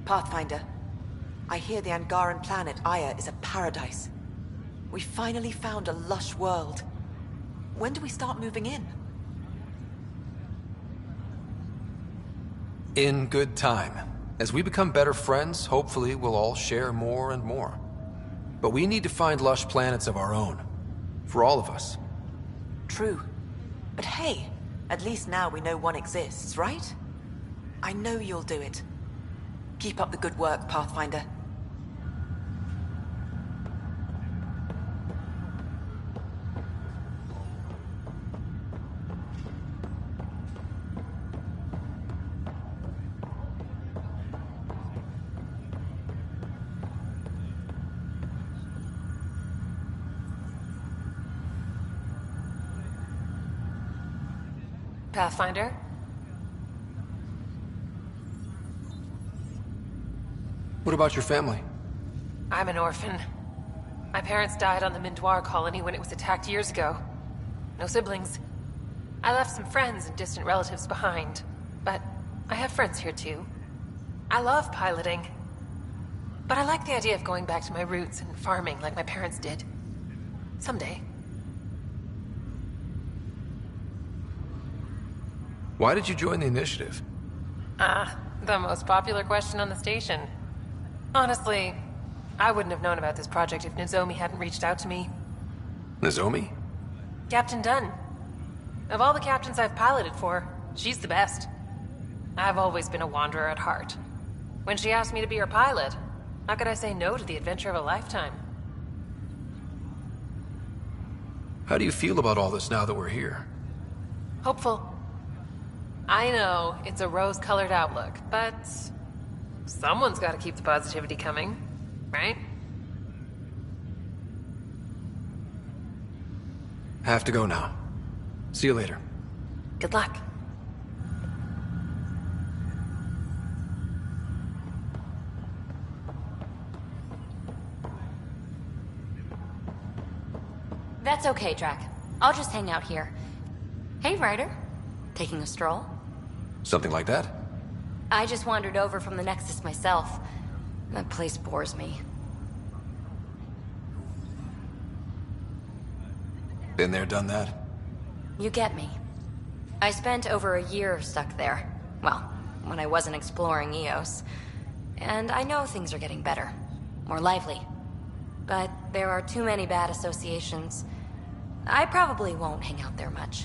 Pathfinder, I hear the Angaran planet Aya is a paradise. We finally found a lush world. When do we start moving in? In good time. As we become better friends, hopefully we'll all share more and more. But we need to find lush planets of our own. For all of us. True. But hey, at least now we know one exists, right? I know you'll do it. Keep up the good work, Pathfinder. Pathfinder? What about your family? I'm an orphan. My parents died on the Mindoir colony when it was attacked years ago. No siblings. I left some friends and distant relatives behind, but I have friends here too. I love piloting. But I like the idea of going back to my roots and farming like my parents did. Someday. Why did you join the initiative? The most popular question on the station. Honestly, I wouldn't have known about this project if Nozomi hadn't reached out to me. Nozomi? Captain Dunn. Of all the captains I've piloted for, she's the best. I've always been a wanderer at heart. When she asked me to be her pilot, how could I say no to the adventure of a lifetime? How do you feel about all this now that we're here? Hopeful. I know, it's a rose-colored outlook, but someone's got to keep the positivity coming, right? Have to go now. See you later. Good luck. That's okay, Drac. I'll just hang out here. Hey, Ryder. Taking a stroll? Something like that? I just wandered over from the Nexus myself. That place bores me. Been there, done that? You get me. I spent over a year stuck there. Well, when I wasn't exploring Eos. And I know things are getting better. More lively. But there are too many bad associations. I probably won't hang out there much.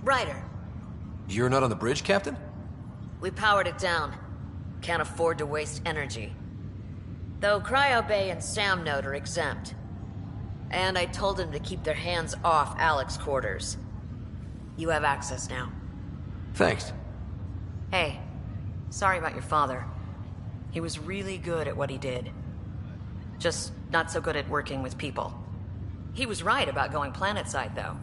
Ryder, You're not on the bridge, Captain? we powered it down. Can't afford to waste energy. Though Cryo Bay and Sam Node are exempt. And I told them to keep their hands off Alec's quarters. You have access now. Thanks. Hey, sorry about your father. He was really good at what he did. Just not so good at working with people. He was right about going planetside, though.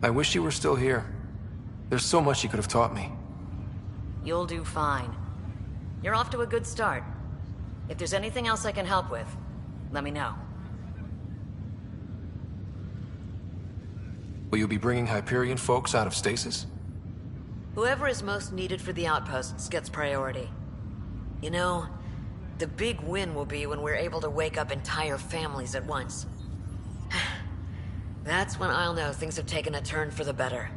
I wish you were still here. There's so much you could have taught me. You'll do fine. You're off to a good start. If there's anything else I can help with, let me know. Will you be bringing Hyperion folks out of stasis? Whoever is most needed for the outposts gets priority. You know, the big win will be when we're able to wake up entire families at once. That's when I'll know things have taken a turn for the better.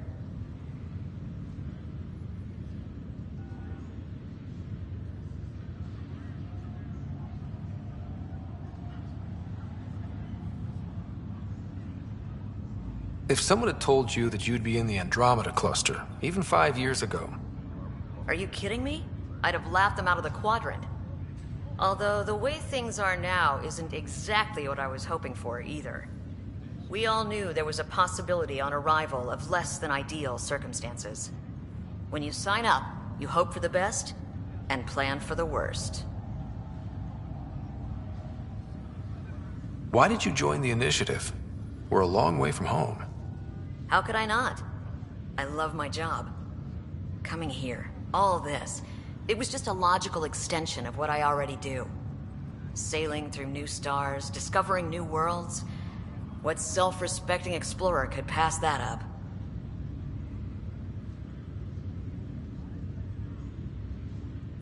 If someone had told you that you'd be in the Andromeda cluster, even 5 years ago... Are you kidding me? I'd have laughed them out of the quadrant. Although the way things are now isn't exactly what I was hoping for either. We all knew there was a possibility on arrival of less than ideal circumstances. When you sign up, you hope for the best and plan for the worst. Why did you join the Initiative? We're a long way from home. How could I not? I love my job. Coming here, all this, it was just a logical extension of what I already do. Sailing through new stars, discovering new worlds. What self-respecting explorer could pass that up?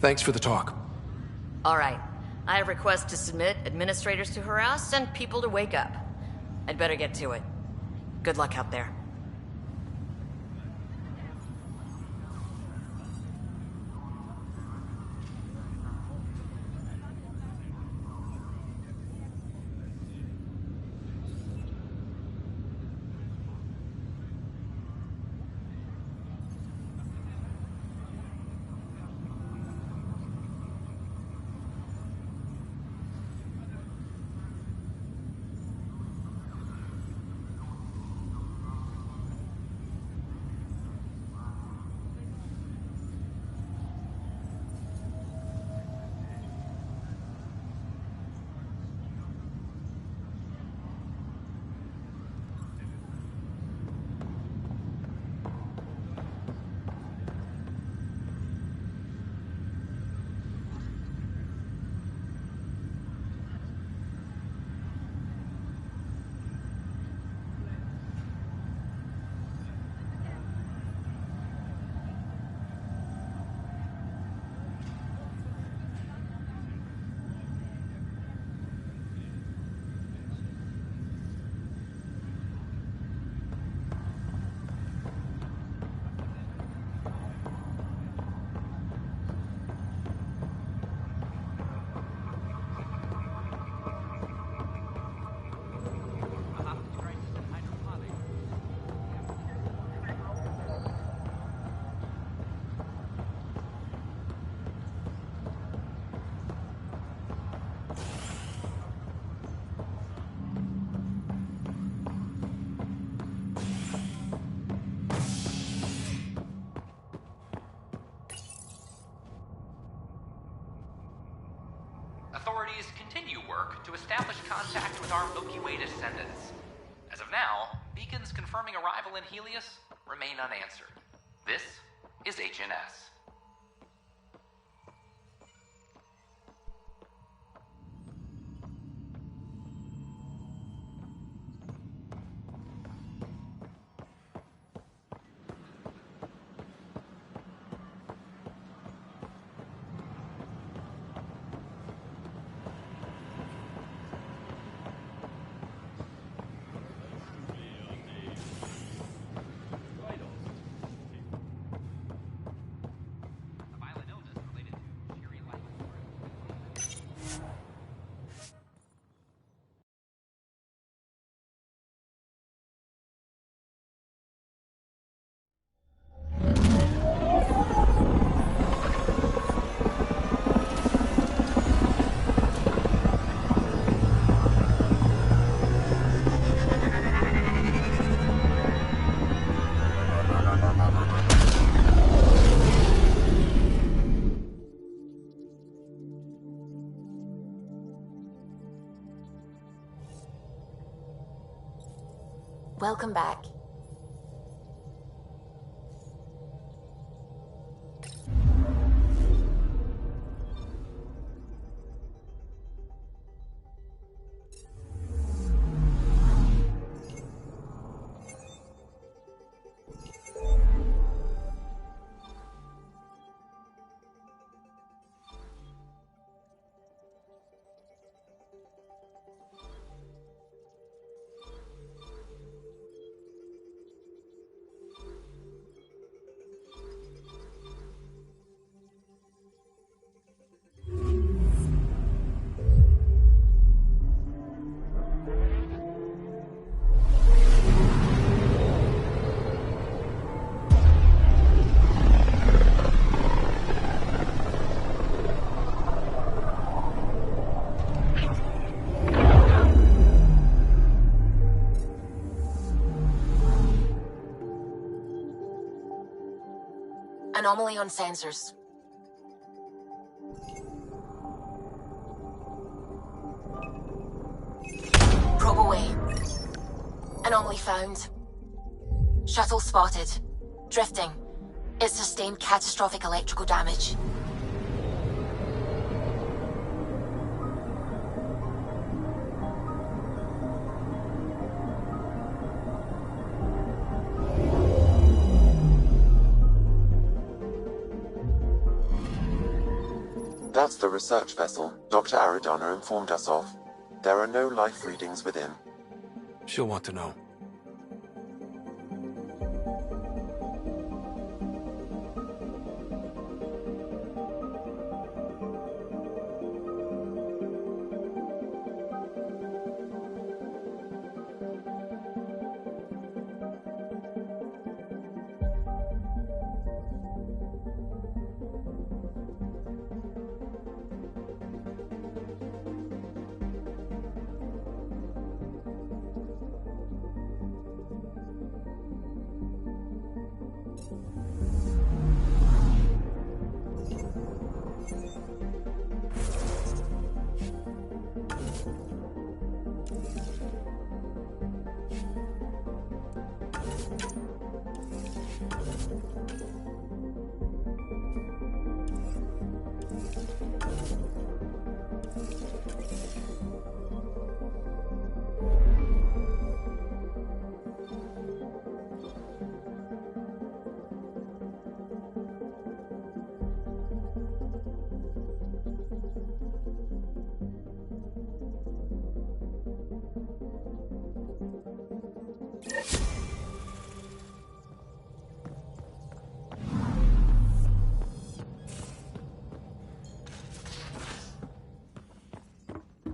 Thanks for the talk. All right. I have requests to submit, administrators to harass, and people to wake up. I'd better get to it. Good luck out there. Authorities continue work to establish contact with our Milky Way descendants. As of now, beacons confirming arrival in Helios remain unanswered. This is HNS. Welcome back. Anomaly on sensors. Probe away. Anomaly found. Shuttle spotted. Drifting. It sustained catastrophic electrical damage. That's the research vessel Dr. Aridana informed us of. There are no life readings within. She'll want to know.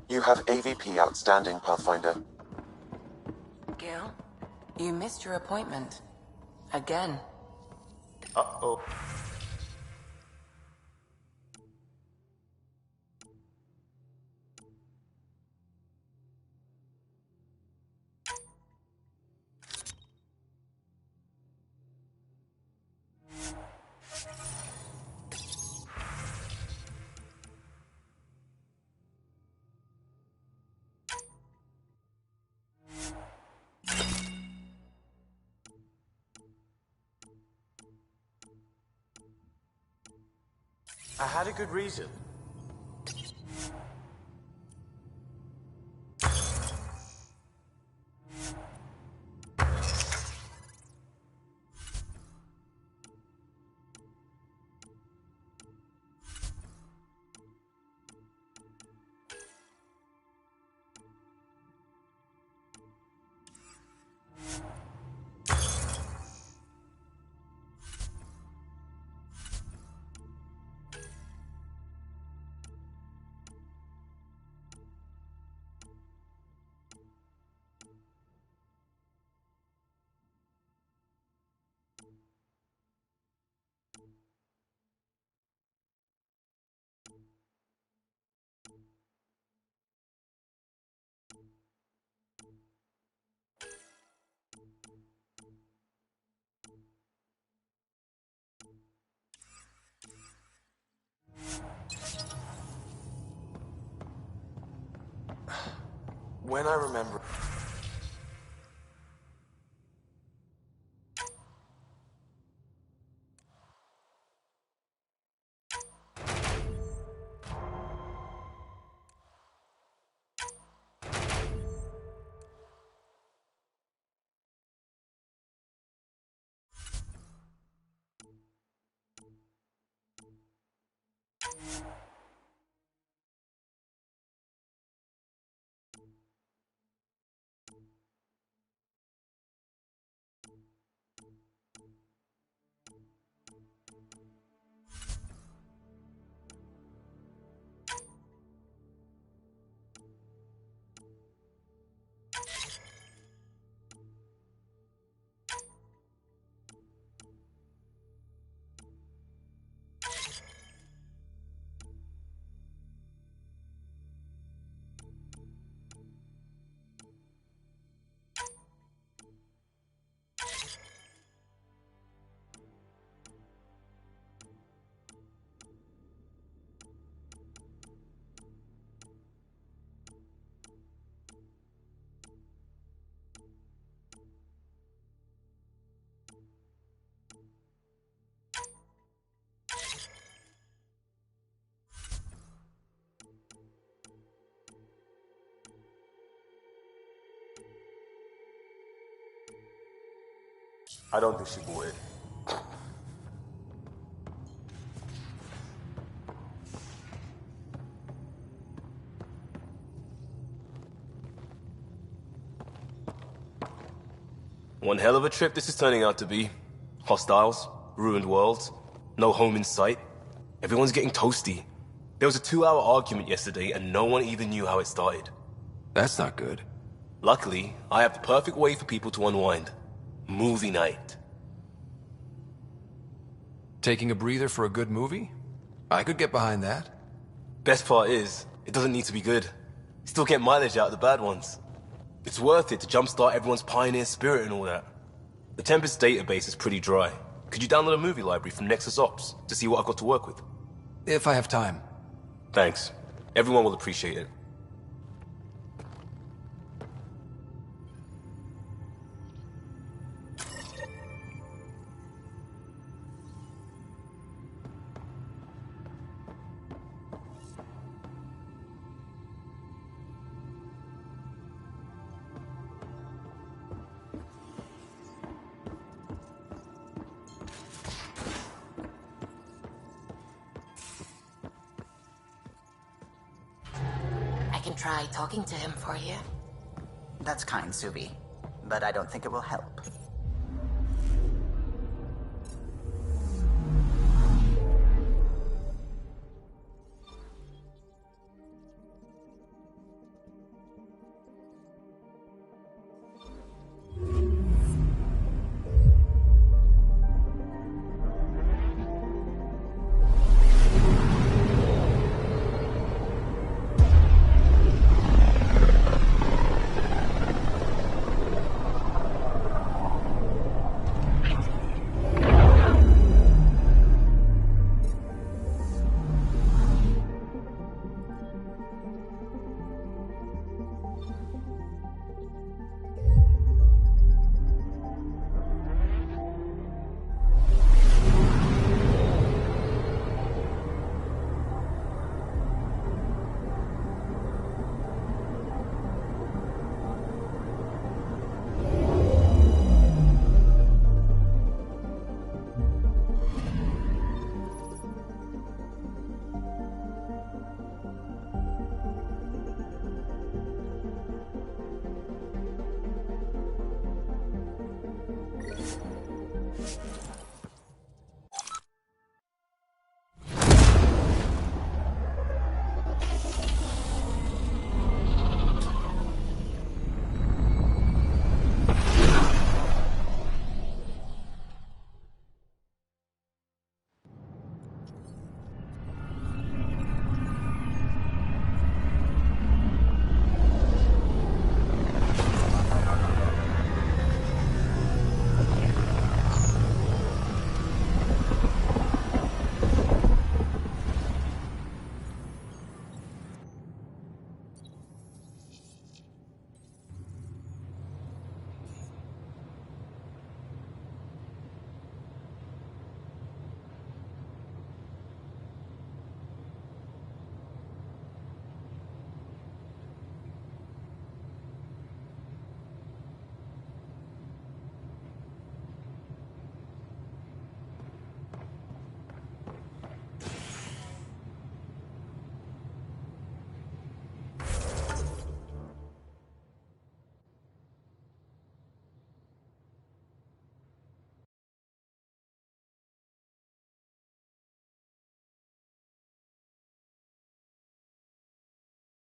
You have AVP outstanding, Pathfinder. Gil, you missed your appointment. Again. Uh-oh. I had a good reason. When I remember... I don't think she bought it. One hell of a trip this is turning out to be. Hostiles, ruined worlds, no home in sight. Everyone's getting toasty. There was a 2-hour argument yesterday and no one even knew how it started. That's not good. Luckily, I have the perfect way for people to unwind. Movie night. Taking a breather for a good movie? I could get behind that. Best part is, it doesn't need to be good. Still get mileage out of the bad ones. It's worth it to jumpstart everyone's pioneer spirit and all that. The Tempest database is pretty dry. Could you download a movie library from Nexus Ops to see what I've got to work with? If I have time. Thanks. Everyone will appreciate it. I can try talking to him for you. That's kind, Subi. But I don't think it will help.